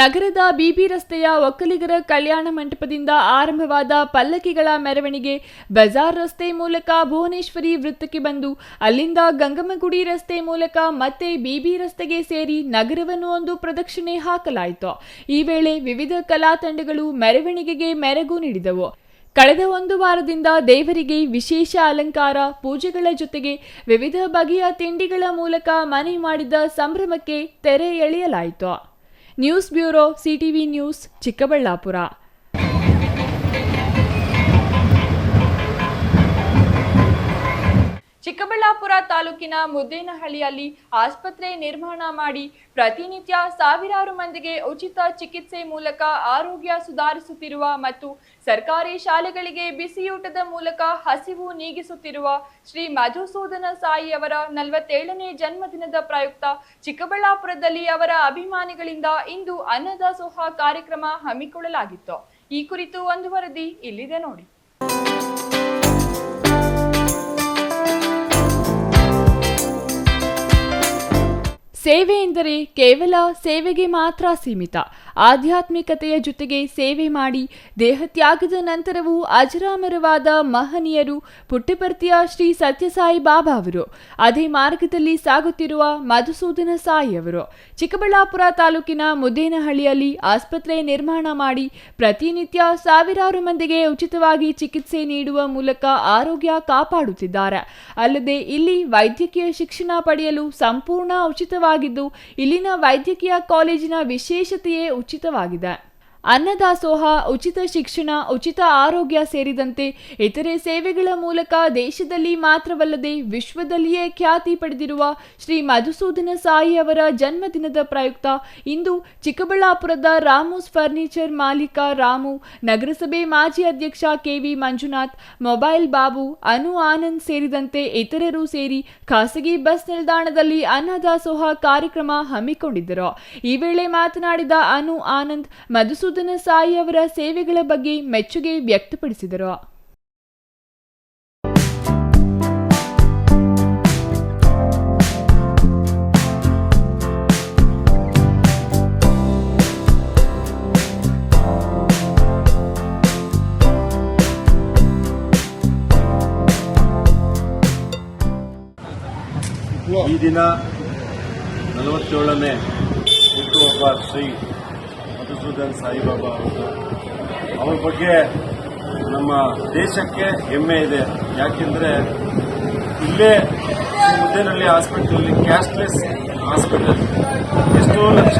ನಗರದ ಬಿಬಿ ರಸ್ತೆಯ ಒಕ್ಕಲಿಗರ ಕಲ್ಯಾಣ ಮಂಟಪದಿಂದ ಆರಂಭವಾದ ಪಲ್ಲಕ್ಕಿಗಳ ಮೆರವಣಿಗೆ ಬಜಾರ್ ರಸ್ತೆ ಮೂಲಕ ಭುವನೇಶ್ವರಿ ವೃತ್ತಕ್ಕೆ ಬಂದು ಅಲ್ಲಿಂದ ಗಂಗಮ್ಮಗುಡಿ ರಸ್ತೆ ಮೂಲಕ ಮತ್ತೆ ಬಿಬಿ ರಸ್ತೆಗೆ ಸೇರಿ ನಗರವನ್ನು ಒಂದು ಪ್ರದಕ್ಷಿಣೆ ಹಾಕಲಾಯಿತು. ಈ ವೇಳೆ ವಿವಿಧ ಕಲಾ ತಂಡಗಳು ಮೆರವಣಿಗೆಗೆ ಮೆರಗು ನೀಡಿದವು. ಕಳೆದ ಒಂದು ವಾರದಿಂದ ದೇವರಿಗೆ ವಿಶೇಷ ಅಲಂಕಾರ, ಪೂಜೆಗಳ ಜೊತೆಗೆ ವಿವಿಧ ಬಗೆಯ ತಿಂಡಿಗಳ ಮೂಲಕ ಮನೆ ಮಾಡಿದ ಸಂಭ್ರಮಕ್ಕೆ ತೆರೆ ಎಳೆಯಲಾಯಿತು. News bureau, CTV news, Chikkaballapur. Chikkaballapur ತಾಲೂಕಿನ ಮುದ್ದೇನಹಳ್ಳಿಯಲ್ಲಿ ಆಸ್ಪತ್ರೆ ನಿರ್ಮಾಣ ಮಾಡಿ ಪ್ರತಿನಿತ್ಯ ಸಾವಿರಾರು ಮಂದಿಗೆ ಉಚಿತ ಚಿಕಿತ್ಸೆ ಮೂಲಕ ಆರೋಗ್ಯ ಸುಧಾರಿಸುತ್ತಿರುವ ಮತ್ತು ಸರ್ಕಾರಿ ಶಾಲೆಗಳಿಗೆ ಬಿಸಿಯೂಟದ ಮೂಲಕ ಹಸಿವು ನೀಗಿಸುತ್ತಿರುವ ಶ್ರೀ ಮಧುಸೂದನ ಸಾಯಿ ಅವರ 47ನೇ ಜನ್ಮದಿನದ ಪ್ರಯುಕ್ತ ಚಿಕ್ಕಬಳ್ಳಾಪುರದಲ್ಲಿ ಅವರ ಅಭಿಮಾನಿಗಳಿಂದ ಇಂದು ಅನ್ನದಾಸೋಹ ಕಾರ್ಯಕ್ರಮ ಹಮ್ಮಿಕೊಳ್ಳಲಾಗಿತ್ತು. ಈ ಕುರಿತು ಒಂದು ವರದಿ ಇಲ್ಲಿದೆ ನೋಡಿ. ಸೇವೆ ಎಂದರೆ ಕೇವಲ ಸೇವೆಗೆ ಮಾತ್ರ ಸೀಮಿತ. ಆಧ್ಯಾತ್ಮಿಕತೆಯ ಜೊತೆಗೆ ಸೇವೆ ಮಾಡಿ ದೇಹತ್ಯಾಗದ ನಂತರವೂ ಅಜರಾಮರವಾದ ಮಹನೀಯರು ಪುಟ್ಟಪರ್ತಿಯ ಶ್ರೀ ಸತ್ಯಸಾಯಿ ಬಾಬಾ ಅವರು. ಅದೇ ಮಾರ್ಗದಲ್ಲಿ ಸಾಗುತ್ತಿರುವ ಮಧುಸೂದನ ಸಾಯಿ ಅವರು ಚಿಕ್ಕಬಳ್ಳಾಪುರ ತಾಲೂಕಿನ ಮುದ್ದೇನಹಳ್ಳಿಯಲ್ಲಿ ಆಸ್ಪತ್ರೆ ನಿರ್ಮಾಣ ಮಾಡಿ ಪ್ರತಿನಿತ್ಯ ಸಾವಿರಾರು ಮಂದಿಗೆ ಉಚಿತವಾಗಿ ಚಿಕಿತ್ಸೆ ನೀಡುವ ಮೂಲಕ ಆರೋಗ್ಯ ಕಾಪಾಡುತ್ತಿದ್ದಾರೆ. ಅಲ್ಲದೆ ಇಲ್ಲಿ ವೈದ್ಯಕೀಯ ಶಿಕ್ಷಣ ಪಡೆಯಲು ಸಂಪೂರ್ಣ ಉಚಿತವಾಗಿದ್ದು, ಇಲ್ಲಿನ ವೈದ್ಯಕೀಯ ಕಾಲೇಜಿನ ವಿಶೇಷತೆಯೇ ಉಚಿತವಾಗಿದೆ. ಅನ್ನದಾಸೋಹ, ಉಚಿತ ಶಿಕ್ಷಣ, ಉಚಿತ ಆರೋಗ್ಯ ಸೇರಿದಂತೆ ಇತರೆ ಸೇವೆಗಳ ಮೂಲಕ ದೇಶದಲ್ಲಿ ಮಾತ್ರವಲ್ಲದೆ ವಿಶ್ವದಲ್ಲಿಯೇ ಖ್ಯಾತಿ ಪಡೆದಿರುವ ಶ್ರೀ ಮಧುಸೂದನ ಸಾಯಿ ಅವರ ಜನ್ಮದಿನದ ಪ್ರಯುಕ್ತ ಇಂದು ಚಿಕ್ಕಬಳ್ಳಾಪುರದ ರಾಮೋಸ್ ಫರ್ನಿಚರ್ ಮಾಲೀಕ ರಾಮು, ನಗರಸಭೆ ಮಾಜಿ ಅಧ್ಯಕ್ಷ ಕೆವಿ ಮಂಜುನಾಥ್, ಮೊಬೈಲ್ ಬಾಬು, ಅನು ಆನಂದ್ ಸೇರಿದಂತೆ ಇತರರು ಸೇರಿ ಖಾಸಗಿ ಬಸ್ ನಿಲ್ದಾಣದಲ್ಲಿ ಅನ್ನದಾಸೋಹ ಕಾರ್ಯಕ್ರಮ ಹಮ್ಮಿಕೊಂಡಿದ್ದರು. ಈ ವೇಳೆ ಮಾತನಾಡಿದ ಅನು ಆನಂದ್ ಮಧುಸೂದನ ಸಾಯಿ ಅವರ ಸೇವೆಗಳ ಬಗ್ಗೆ ಮೆಚ್ಚುಗೆ ವ್ಯಕ್ತಪಡಿಸಿದರು. ಈ ದಿನ 47ನೇ ಹುಟ್ಟುಹಬ್ಬ ಶ್ರೀ ಮಧುಸೂದನ್ ಸಾಯಿಬಾಬಾ ಅವ್ರ ಬಗ್ಗೆ ನಮ್ಮ ದೇಶಕ್ಕೆ ಹೆಮ್ಮೆ ಇದೆ. ಯಾಕೆಂದರೆ ಇಲ್ಲೇ ಮುದ್ದೇನಹಳ್ಳಿ ಹಾಸ್ಪಿಟಲಲ್ಲಿ ಕ್ಯಾಶ್ಲೆಸ್ ಹಾಸ್ಪಿಟಲ್, ಎಷ್ಟೋ ಲಕ್ಷ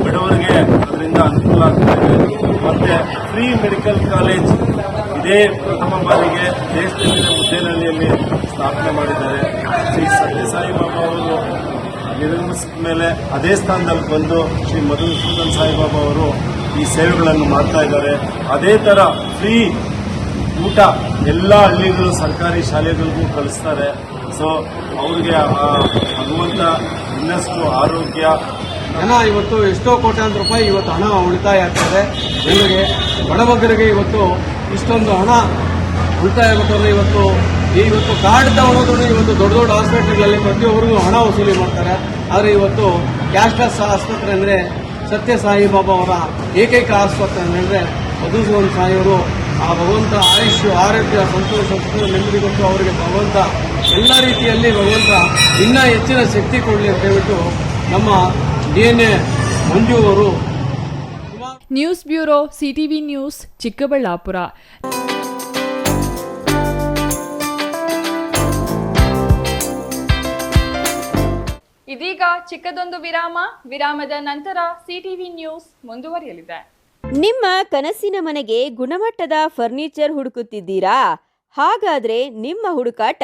ಬಡವರಿಗೆ ಅದರಿಂದ ಅನುಕೂಲ ಆಗ್ತಿದೆ. ಮತ್ತು ಫ್ರೀ ಮೆಡಿಕಲ್ ಕಾಲೇಜ್ ಇದೇ ಪ್ರಥಮ ಬಾರಿಗೆ ದೇಶದಲ್ಲಿನ ಮುದ್ದೇನಹಳ್ಳಿಯಲ್ಲಿ ಸ್ಥಾಪನೆ ಮಾಡಿದ್ದಾರೆ. ಶ್ರೀ ಸತ್ಯಸಾಯಿ ಬಾಬಾ ಅವರು ನಿರ್ಮಿಸಿದ ಮೇಲೆ ಅದೇ ಸ್ಥಾನದಲ್ಲಿ ಬಂದು ಶ್ರೀ ಮಧುಸೂದನ್ ಸಾಯಿಬಾಬಾ ಅವರು ಈ ಸೇವೆಗಳನ್ನು ಮಾಡ್ತಾ ಇದ್ದಾರೆ. ಅದೇ ಥರ ಫ್ರೀ ಊಟ ಎಲ್ಲ ಹಳ್ಳಿಗಳು ಸರ್ಕಾರಿ ಶಾಲೆಗಳಿಗೂ ಕಳಿಸ್ತಾರೆ. ಸೊ ಅವ್ರಿಗೆ ಭಗವಂತ ಇನ್ನಷ್ಟು ಆರೋಗ್ಯ, ಹಣ ಇವತ್ತು ಎಷ್ಟೋ ಕೋಟ್ಯಾಂತರ ರೂಪಾಯಿ ಇವತ್ತು ಹಣ ಉಳಿತಾಯ ಆಗ್ತದೆ. ಜನರಿಗೆ ಬಡಬಗ್ಗರಿಗೆ ಇವತ್ತು ಇಷ್ಟೊಂದು ಹಣ ಉಳಿತಾಯ ಆಗುತ್ತದೆ. ಇವತ್ತು ಕಾರ್ಡ್ ತಗೊಳ್ಳೋದು ಇವತ್ತು ದೊಡ್ಡ ದೊಡ್ಡ ಹಾಸ್ಪಿಟಲ್ಗಳಲ್ಲಿ ಪ್ರತಿಯೊಬ್ಬರಿಗೂ ಹಣ ವಸೂಲಿ ಮಾಡ್ತಾರೆ. ಆದರೆ ಇವತ್ತು ಕ್ಯಾಶ್ಲೆಸ್ ಆಸ್ಪತ್ರೆ ಅಂದರೆ ಸತ್ಯಸಾಯಿ ಬಾಬಾ ಅವರ ಏಕೈಕ ಆಸ್ಪತ್ರೆ ಅಂದರೆ ಮಧುಸೂದನ್ ಸಾಯಿಯವರು ಆ ಭಗವಂತ ಆಯುಷ್, ಆರೋಗ್ಯ, ಸಂತೋಷ, ನೆಮ್ಮದಿ ಕೊಟ್ಟು ಅವರಿಗೆ ಭಗವಂತ ಎಲ್ಲ ರೀತಿಯಲ್ಲಿ ಭಗವಂತ ಇನ್ನೂ ಹೆಚ್ಚಿನ ಶಕ್ತಿ ಕೊಡಲಿ ಅಂತ ಹೇಳ್ಬಿಟ್ಟು ನಮ್ಮ DNA ಮಂಜು ಅವರು. News bureau, CTV news, Chikkaballapur. ಇದೀಗ ಚಿಕ್ಕದೊಂದು ವಿರಾಮದ ನಂತರ ಸಿಟಿವಿ ನ್ಯೂಸ್ ಮುಂದುವರಿಯಲಿದೆ. ನಿಮ್ಮ ಕನಸಿನ ಮನೆಗೆ ಗುಣಮಟ್ಟದ ಫರ್ನಿಚರ್ ಹುಡುಕುತ್ತಿದ್ದೀರಾ? ಹಾಗಾದ್ರೆ ನಿಮ್ಮ ಹುಡುಕಾಟ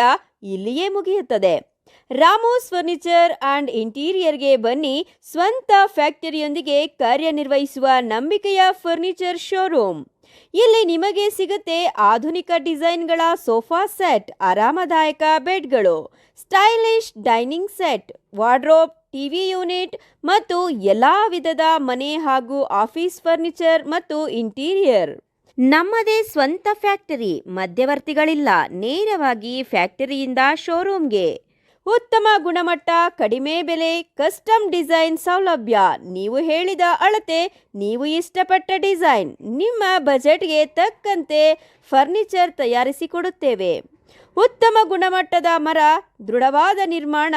ಇಲ್ಲಿಯೇ ಮುಗಿಯುತ್ತದೆ. ರಾಮೋಸ್ ಫರ್ನಿಚರ್ ಅಂಡ್ ಇಂಟೀರಿಯರ್ಗೆ ಬನ್ನಿ. ಸ್ವಂತ ಫ್ಯಾಕ್ಟರಿಯೊಂದಿಗೆ ಕಾರ್ಯನಿರ್ವಹಿಸುವ ನಂಬಿಕೆಯ ಫರ್ನಿಚರ್ ಶೋರೂಮ್. ಇಲ್ಲಿ ನಿಮಗೆ ಸಿಗುತ್ತೆ ಆಧುನಿಕ ಡಿಸೈನ್ಗಳ ಸೋಫಾ ಸೆಟ್, ಆರಾಮದಾಯಕ ಬೆಡ್ಗಳು, stylish dining set, wardrobe, TV unit ಮತ್ತು ಎಲ್ಲಾ ವಿಧದ ಮನೆ ಹಾಗೂ ಆಫೀಸ್ ಫರ್ನಿಚರ್ ಮತ್ತು ಇಂಟೀರಿಯರ್. ನಮ್ಮದೇ ಸ್ವಂತ ಫ್ಯಾಕ್ಟರಿ, ಮಧ್ಯವರ್ತಿಗಳಿಲ್ಲ. ನೇರವಾಗಿ ಫ್ಯಾಕ್ಟರಿಯಿಂದ ಶೋರೂಮ್ಗೆ. ಉತ್ತಮ ಗುಣಮಟ್ಟ, ಕಡಿಮೆ ಬೆಲೆ, ಕಸ್ಟಮ್ ಡಿಸೈನ್ ಸೌಲಭ್ಯ. ನೀವು ಹೇಳಿದ ಅಳತೆ, ನೀವು ಇಷ್ಟಪಟ್ಟ ಡಿಸೈನ್, ನಿಮ್ಮ ಬಜೆಟ್ಗೆ ತಕ್ಕಂತೆ ಫರ್ನಿಚರ್ ತಯಾರಿಸಿಕೊಡುತ್ತೇವೆ. ಉತ್ತಮ ಗುಣಮಟ್ಟದ ಮರ, ದೃಢವಾದ ನಿರ್ಮಾಣ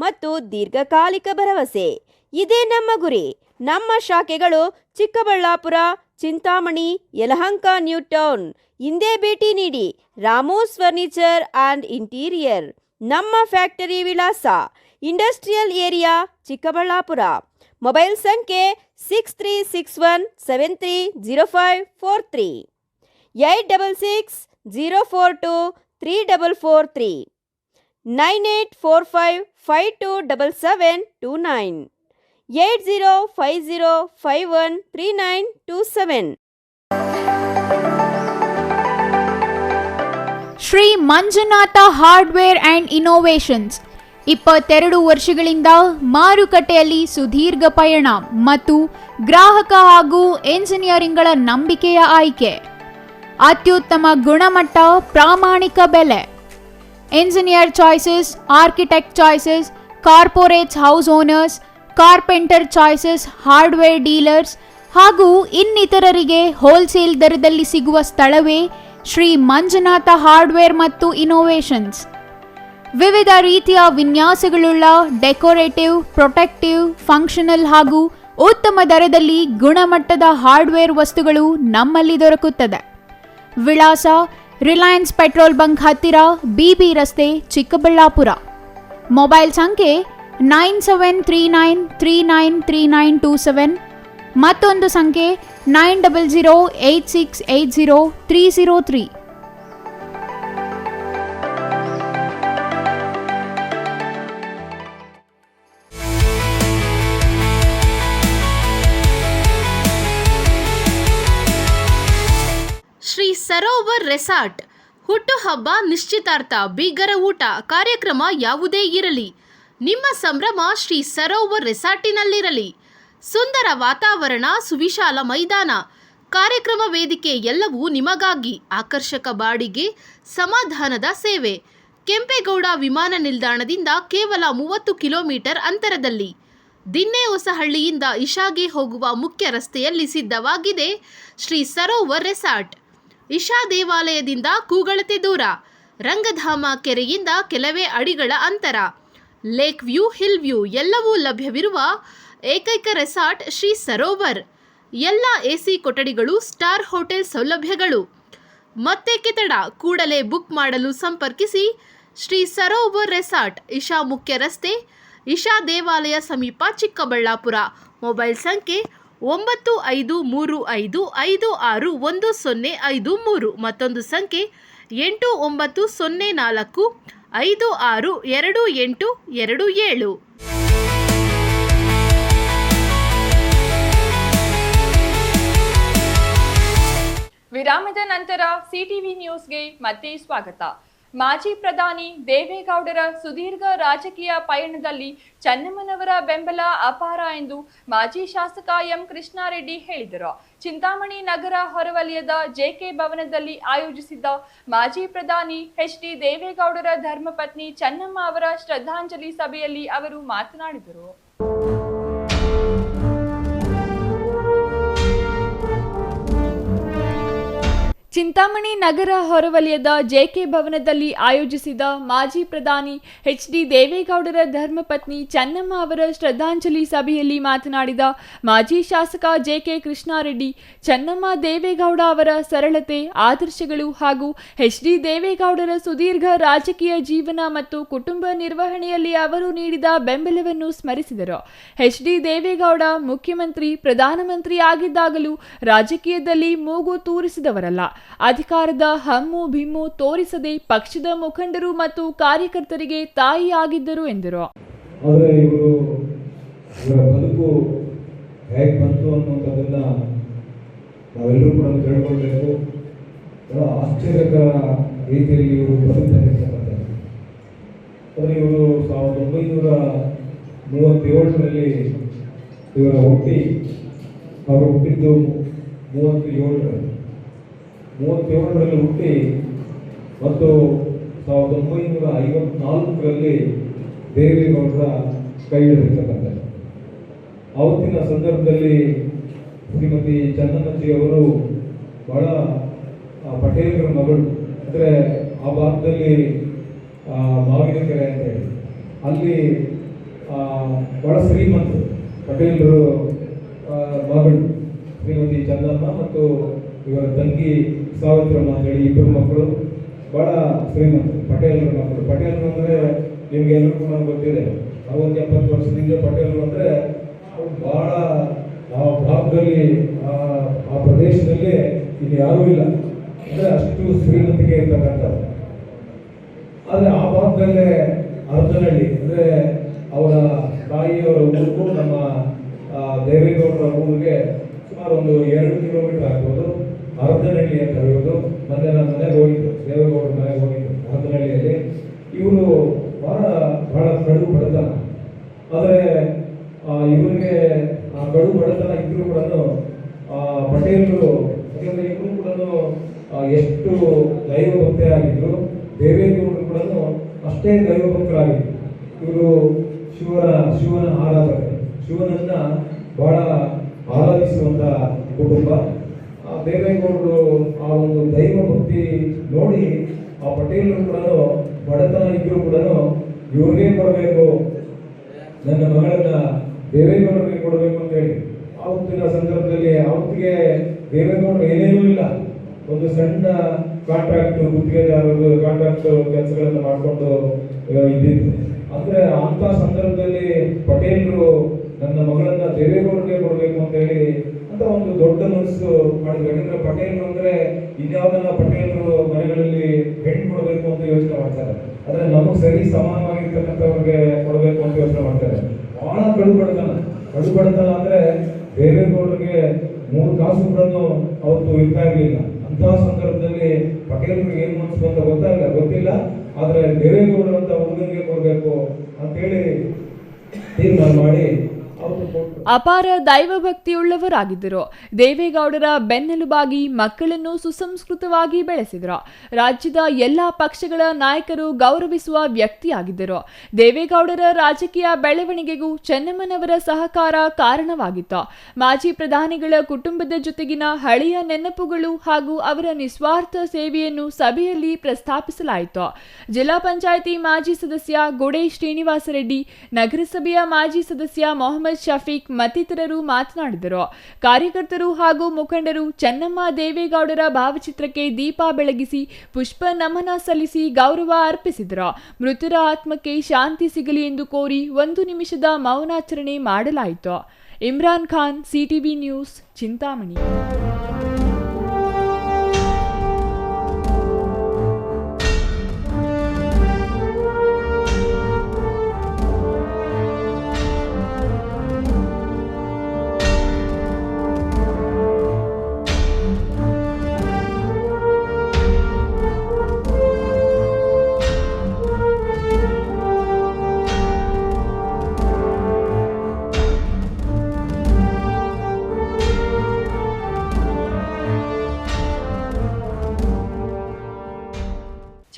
ಮತ್ತು ದೀರ್ಘಕಾಲಿಕ ಭರವಸೆ, ಇದೇ ನಮ್ಮ ಗುರಿ. ನಮ್ಮ ಶಾಖೆಗಳು ಚಿಕ್ಕಬಳ್ಳಾಪುರ, ಚಿಂತಾಮಣಿ, ಯಲಹಂಕ ನ್ಯೂ ಟೌನ್. ಇಂದೇ ಭೇಟಿ ನೀಡಿ ರಾಮೋಸ್ ಫರ್ನಿಚರ್ ಆ್ಯಂಡ್ ಇಂಟೀರಿಯರ್. ನಮ್ಮ ಫ್ಯಾಕ್ಟರಿ ವಿಳಾಸ ಇಂಡಸ್ಟ್ರಿಯಲ್ ಏರಿಯಾ, ಚಿಕ್ಕಬಳ್ಳಾಪುರ. ಮೊಬೈಲ್ ಸಂಖ್ಯೆ 6361730543, 8660423443, 9845527729, 8050513927. Shri Manjunatha hardware and innovations 22 ವರ್ಷಗಳಿಂದ ಮಾರುಕಟ್ಟೆಯಲ್ಲಿ ಸುದೀರ್ಘ ಪಯಣ ಮತ್ತು ಗ್ರಾಹಕ ಹಾಗೂ ಎಂಜಿನಿಯರಿಂಗ್ಗಳ ನಂಬಿಕೆಯ ಆಯ್ಕೆ. ಅತ್ಯುತ್ತಮ ಗುಣಮಟ್ಟ, ಪ್ರಾಮಾಣಿಕ ಬೆಲೆ. Engineer choices, architect choices, corporates house owners, carpenter choices, hardware dealers ಹಾಗೂ ಇನ್ನಿತರರಿಗೆ ಹೋಲ್ಸೇಲ್ ದರದಲ್ಲಿ ಸಿಗುವ ಸ್ಥಳವೇ ಶ್ರೀ ಮಂಜುನಾಥ ಹಾರ್ಡ್ವೇರ್ ಮತ್ತು ಇನೋವೇಷನ್ಸ್. ವಿವಿಧ ರೀತಿಯ ವಿನ್ಯಾಸಗಳುಳ್ಳ ಡೆಕೋರೇಟಿವ್, ಪ್ರೊಟೆಕ್ಟಿವ್, ಫಂಕ್ಷನಲ್ ಹಾಗೂ ಉತ್ತಮ ದರದಲ್ಲಿ ಗುಣಮಟ್ಟದ ಹಾರ್ಡ್ವೇರ್ ವಸ್ತುಗಳು ನಮ್ಮಲ್ಲಿ ದೊರಕುತ್ತದೆ. ವಿಳಾಸ ರಿಲಯನ್ಸ್ ಪೆಟ್ರೋಲ್ ಬಂಕ್ ಹತ್ತಿರ, BB ರಸ್ತೆ, ಚಿಕ್ಕಬಳ್ಳಾಪುರ. ಮೊಬೈಲ್ ಸಂಖ್ಯೆ 9739393927, ಮತ್ತೊಂದು ಸಂಖ್ಯೆ 9008680303. ಶ್ರೀ ಸರೋವರ್ ರೆಸಾರ್ಟ್ ಹುಟ್ಟುಹಬ್ಬ, ನಿಶ್ಚಿತಾರ್ಥ, ಬೀಗರ ಊಟ, ಕಾರ್ಯಕ್ರಮ ಯಾವುದೇ ಇರಲಿ, ನಿಮ್ಮ ಸಂಭ್ರಮ ಶ್ರೀ ಸರೋವರ್ ರೆಸಾರ್ಟಿನಲ್ಲಿರಲಿ. ಸುಂದರ ವಾತಾವರಣ, ಸುವಿಶಾಲ ಮೈದಾನ, ಕಾರ್ಯಕ್ರಮ ವೇದಿಕೆ ಎಲ್ಲವೂ ನಿಮಗಾಗಿ. ಆಕರ್ಷಕ ಬಾಡಿಗೆ, ಸಮಾಧಾನದ ಸೇವೆ. ಕೆಂಪೇಗೌಡ ವಿಮಾನ ನಿಲ್ದಾಣದಿಂದ ಕೇವಲ 30 ಕಿಲೋಮೀಟರ್ ಅಂತರದಲ್ಲಿ. ದಿನ್ನೆ ಹೊಸಹಳ್ಳಿಯಿಂದ ಇಶಾಗೆ ಹೋಗುವ ಮುಖ್ಯ ರಸ್ತೆಯಲ್ಲಿ ಸಿದ್ಧವಾಗಿದೆ ಶ್ರೀ ಸರೋವರ್ ರೆಸಾರ್ಟ್. ಇಶಾ ದೇವಾಲಯದಿಂದ ಕೂಗಳತೆ ದೂರ, ರಂಗಧಾಮ ಕೆರೆಯಿಂದ ಕೆಲವೇ ಅಡಿಗಳ ಅಂತರ, ಲೇಕ್ ವ್ಯೂ, ಹಿಲ್ ವ್ಯೂ ಎಲ್ಲವೂ ಲಭ್ಯವಿರುವ ಏಕೈಕ ರೆಸಾರ್ಟ್ ಶ್ರೀ ಸರೋವರ್. ಎಲ್ಲ AC ಕೊಠಡಿಗಳು, ಸ್ಟಾರ್ ಹೋಟೆಲ್ ಸೌಲಭ್ಯಗಳು. ಮತ್ತೆ ಕೆತಡ, ಕೂಡಲೇ ಬುಕ್ ಮಾಡಲು ಸಂಪರ್ಕಿಸಿ. ಶ್ರೀ ಸರೋವರ್ ರೆಸಾರ್ಟ್, ಇಶಾ ಮುಖ್ಯ ರಸ್ತೆ, ಇಶಾ ದೇವಾಲಯ ಸಮೀಪ, ಚಿಕ್ಕಬಳ್ಳಾಪುರ. ಮೊಬೈಲ್ ಸಂಖ್ಯೆ 9535561053, ಮತ್ತೊಂದು ಸಂಖ್ಯೆ 8904562827. ವಿರಾಮದ ನಂತರ CTV ನ್ಯೂಸ್ಗೆ ಮತ್ತೆ ಸ್ವಾಗತ. ಮಾಜಿ ಪ್ರಧಾನಿ ದೇವೇಗೌಡರ ಸುದೀರ್ಘ ರಾಜಕೀಯ ಪಯಣದಲ್ಲಿ ಚೆನ್ನಮ್ಮನವರ ಬೆಂಬಲ ಅಪಾರ ಎಂದು ಮಾಜಿ ಶಾಸಕ ಎಂ ಕೃಷ್ಣಾರೆಡ್ಡಿ ಹೇಳಿದರು. ಚಿಂತಾಮಣಿ ನಗರ ಹೊರವಲಯದ JK ಭವನದಲ್ಲಿ ಆಯೋಜಿಸಿದ್ದ ಮಾಜಿ ಪ್ರಧಾನಿ HD ದೇವೇಗೌಡರ ಧರ್ಮಪತ್ನಿ ಚೆನ್ನಮ್ಮ ಅವರ ಶ್ರದ್ಧಾಂಜಲಿ ಸಭೆಯಲ್ಲಿ ಅವರು ಮಾತನಾಡಿದರು. ಚಿಂತಾಮಣಿ ನಗರ ಹೊರವಲಯದ JK ಭವನದಲ್ಲಿ ಆಯೋಜಿಸಿದ ಮಾಜಿ ಪ್ರಧಾನಿ HD ದೇವೇಗೌಡರ ಧರ್ಮಪತ್ನಿ ಚೆನ್ನಮ್ಮ ಅವರ ಶ್ರದ್ಧಾಂಜಲಿ ಸಭೆಯಲ್ಲಿ ಮಾತನಾಡಿದ ಮಾಜಿ ಶಾಸಕ JK ಕೃಷ್ಣಾರೆಡ್ಡಿ, ಚೆನ್ನಮ್ಮ ದೇವೇಗೌಡ ಅವರ ಸರಳತೆ, ಆದರ್ಶಗಳು ಹಾಗೂ HD ದೇವೇಗೌಡರ ಸುದೀರ್ಘ ರಾಜಕೀಯ ಜೀವನ ಮತ್ತು ಕುಟುಂಬ ನಿರ್ವಹಣೆಯಲ್ಲಿ ಅವರು ನೀಡಿದ ಬೆಂಬಲವನ್ನು ಸ್ಮರಿಸಿದರು. HD ದೇವೇಗೌಡ ಮುಖ್ಯಮಂತ್ರಿ, ಪ್ರಧಾನಮಂತ್ರಿ ಆಗಿದ್ದಾಗಲೂ ರಾಜಕೀಯದಲ್ಲಿ ಮೂಗು ತೂರಿಸಿದವರಲ್ಲ. ಅಧಿಕಾರದ ಹಮ್ಮು ಬಿಮ್ಮು ತೋರಿಸದೆ ಪಕ್ಷದ ಮುಖಂಡರು ಮತ್ತು ಕಾರ್ಯಕರ್ತರಿಗೆ ತಾಯಿಯಾಗಿದ್ದರು ಎಂದರು. ಆದರೆ ಇವರ ಬದುಕು ಹೇಗೆ ಬಂತು ಅನ್ನುವಂಥದ್ದನ್ನ ನಾವೆಲ್ಲರೂ ಕೂಡ ತಿಳ್ಕೊಳ್ಬೇಕು. ಬಹಳ ಆಶ್ಚರ್ಯಕರ ರೀತಿಯಲ್ಲಿ ಇವರು ಬದುಕುತ್ತಿದ್ದಾರೆ. ಆದರೆ ಇವರು 1937ರಲ್ಲಿ ಇವರ ಅವರು ಹುಟ್ಟಿದ್ದು 37ರಲ್ಲಿ ಹುಟ್ಟಿ ಮತ್ತು 1954ರಲ್ಲಿ ದೇವೇಗೌಡರ ಕೈ ಹಿಡಿದಿರ್ತಕ್ಕಂಥದ್ದು. ಆವತ್ತಿನ ಸಂದರ್ಭದಲ್ಲಿ ಶ್ರೀಮತಿ ಚೆನ್ನಮ್ಮಜ್ಜಿ ಅವರು ಬಹಳ ಪಟೇಲರ ಮಗಳು, ಅಂದರೆ ಆ ಭಾಗದಲ್ಲಿ ಮಾವಿನಕೆರೆ ಅಂತ ಹೇಳಿ ಅಲ್ಲಿ ಬಹಳ ಶ್ರೀಮಂತರು, ಪಟೇಲರು ಮಗಳು ಶ್ರೀಮತಿ ಚೆನ್ನಮ್ಮ ಮತ್ತು ಇವರ ತಂಗಿ ಸಾವಿತ್ರಮ್ಮ ಅಂತೇಳಿ ಇಬ್ಬರು ಮಕ್ಕಳು ಭಾಳ ಶ್ರೀಮಂತರು, ಪಟೇಲರ ಮಕ್ಕಳು. ಪಟೇಲರು ಅಂದರೆ ನಿಮ್ಗೆ ಎಲ್ಲರಿಗೂ ಕೂಡ ಗೊತ್ತಿದೆ, 60-70 ವರ್ಷದಿಂದ ಪಟೇಲರು ಅಂದರೆ ಅವ್ರು ಭಾಳ ಆ ಭಾಗದಲ್ಲಿ ಆ ಪ್ರದೇಶದಲ್ಲಿ ಇಲ್ಲಿ ಯಾರೂ ಇಲ್ಲ, ಅಂದರೆ ಅಷ್ಟು ಶ್ರೀಮಂತಿಕೆ ಇರ್ತಕ್ಕಂಥದ್ದು. ಆದರೆ ಆ ಭಾಗದಲ್ಲೇ ಅರ್ಧನಹಳ್ಳಿ ಅಂದರೆ ಅವರ ತಾಯಿಯವರ ಊರಿಗೂ ನಮ್ಮ ದೇವೇಗೌಡರ ಊರಿಗೆ ಸುಮಾರು ಒಂದು 2 ಕಿಲೋಮೀಟರ್ ಆಗ್ಬೋದು. ಅರ್ಧನಹಳ್ಳಿ ಅಂತ ಹೇಳೋದು. ಮೊನ್ನೆ ನಾನು ಮನೆಗೆ ಹೋಗಿದ್ದು, ದೇವೇಗೌಡರ ಮನೆಗೆ ಹೋಗಿದ್ದು ಅರ್ಧನಹಳ್ಳಿಯಲ್ಲಿ. ಇವರು ಬಹಳ ಕಡು ಬಡತನ, ಆದರೆ ಇವರಿಗೆ ಆ ಕಡು ಬಡತನ ಇದ್ರೂ ಕೂಡ ಪಟೇಲರು, ಯಾಕಂದರೆ ಇವರು ಕೂಡ ಎಷ್ಟು ದೈವ ಭಕ್ತರಾಗಿದ್ರು, ದೇವೇಗೌಡರು ಕೂಡ ಅಷ್ಟೇ ದೈವ ಭಕ್ತರಾಗಿದ್ರು. ಇವರು ಶಿವನ ಆರಾಧಕರು, ಶಿವನನ್ನ ಬಹಳ ಆರಾಧಿಸುವಂತ ಕುಟುಂಬ. ದೇವೇಗೌಡರು ಆ ಒಂದು ದೈವ ಭಕ್ತಿ ನೋಡಿ ಆ ಪಟೇಲರು ಕೂಡ ಬಡತನ ಇದ್ರೂ ಕೂಡ ಇವ್ರಿಗೆ ಕೊಡಬೇಕು, ನನ್ನ ಮಗಳನ್ನ ದೇವೇಗೌಡರಿಗೆ ಕೊಡಬೇಕು ಅಂತ ಹೇಳಿ ಆವತ್ತಿನ ಸಂದರ್ಭದಲ್ಲಿ ಅವತ್ತಿಗೆ ದೇವೇಗೌಡರು ಏನೇನೂ ಇಲ್ಲ, ಒಂದು ಸಣ್ಣ ಕಾಂಟ್ರಾಕ್ಟ್ ಗುತ್ತಿಗೆದಾರರು ಕಾಂಟ್ರಾಕ್ಟ್ ಕೆಲಸಗಳನ್ನು ಮಾಡಿಕೊಂಡು ಇದ್ದಿದ್ದು. ಅಂದ್ರೆ ಅಂತ ಸಂದರ್ಭದಲ್ಲಿ ಪಟೇಲರು ನನ್ನ ಮಗಳನ್ನ ದೇವೇಗೌಡರಿಗೆ ಕೊಡಬೇಕು ಅಂತ ಹೇಳಿ ಅಂತ ಒಂದು ದೊಡ್ಡ ಮನಸ್ಸು ಮಾಡಿದ್ರು. ಯಾಕಂದ್ರೆ ಪಟೇಲರು ಅಂದ್ರೆ ಇನ್ಯಾವುದನ್ನ ಪಟೇಲರು ಮನೆಗಳಲ್ಲಿ ಹೆಣ್ಣು ಕೊಡಬೇಕು ಅಂತ ಯೋಚನೆ ಮಾಡ್ತಾರೆ, ಆದ್ರೆ ನಮಗ್ ಸರಿ ಸಮಾನವಾಗಿರ್ತಕ್ಕಂಥವ್ರಿಗೆ ಕೊಡಬೇಕು ಅಂತ ಯೋಚನೆ ಮಾಡ್ತಾರೆ. ಬಹಳ ಕಡುಬಡತನ ಅಂದ್ರೆ ದೇವೇಗೌಡರಿಗೆ 3 ಕಾಸು ಕೂಡ ಅವತ್ತು ಇರ್ತಾ ಇರಲಿಲ್ಲ. ಅಂತಹ ಸಂದರ್ಭದಲ್ಲಿ ಪಟೇಲರಿಗೆ ಏನ್ ಮನಸ್ಸು ಅಂತ ಗೊತ್ತಿಲ್ಲ, ಆದ್ರೆ ದೇವೇಗೌಡರು ಅಂತ ಹುಡುಗನಿಗೆ ಕೊಡಬೇಕು ಅಂತೇಳಿ ತೀರ್ಮಾನ ಮಾಡಿ ಅಪಾರ ದೈವಭಕ್ತಿಯುಳ್ಳವರಾಗಿದ್ದರು. ದೇವೇಗೌಡರ ಬೆನ್ನೆಲುಬಾಗಿ ಮಕ್ಕಳನ್ನು ಸುಸಂಸ್ಕೃತವಾಗಿ ಬೆಳೆಸಿದರು. ರಾಜ್ಯದ ಎಲ್ಲ ಪಕ್ಷಗಳ ನಾಯಕರು ಗೌರವಿಸುವ ವ್ಯಕ್ತಿಯಾಗಿದ್ದರು. ದೇವೇಗೌಡರ ರಾಜಕೀಯ ಬೆಳವಣಿಗೆಗೂ ಚೆನ್ನಮ್ಮನವರ ಸಹಕಾರ ಕಾರಣವಾಗಿತ್ತು. ಮಾಜಿ ಪ್ರಧಾನಿಗಳ ಕುಟುಂಬದ ಜೊತೆಗಿನ ಹಳೆಯ ನೆನಪುಗಳು ಹಾಗೂ ಅವರ ನಿಸ್ವಾರ್ಥ ಸೇವೆಯನ್ನು ಸಭೆಯಲ್ಲಿ ಪ್ರಸ್ತಾಪಿಸಲಾಯಿತು. ಜಿಲ್ಲಾ ಪಂಚಾಯಿತಿ ಮಾಜಿ ಸದಸ್ಯ ಗುಡೇಶ್ ಶ್ರೀನಿವಾಸ ರೆಡ್ಡಿ, ನಗರಸಭೆಯ ಮಾಜಿ ಸದಸ್ಯ ಮೊಹಮ್ಮದ್ ಶಫೀಕ್ ಮತ್ತಿತರರು ಮಾತನಾಡಿದರು. ಕಾರ್ಯಕರ್ತರು ಹಾಗೂ ಮುಖಂಡರು ಚೆನ್ನಮ್ಮ ದೇವೇಗೌಡರ ಭಾವಚಿತ್ರಕ್ಕೆ ದೀಪ ಬೆಳಗಿಸಿ ಪುಷ್ಪ ನಮನ ಸಲ್ಲಿಸಿ ಗೌರವ ಅರ್ಪಿಸಿದರು. ಮೃತರ ಆತ್ಮಕ್ಕೆ ಶಾಂತಿ ಸಿಗಲಿ ಎಂದು ಕೋರಿ 1 ನಿಮಿಷದ ಮೌನಾಚರಣೆ ಮಾಡಲಾಯಿತು. Imran Khan, CTV news, Chintamani.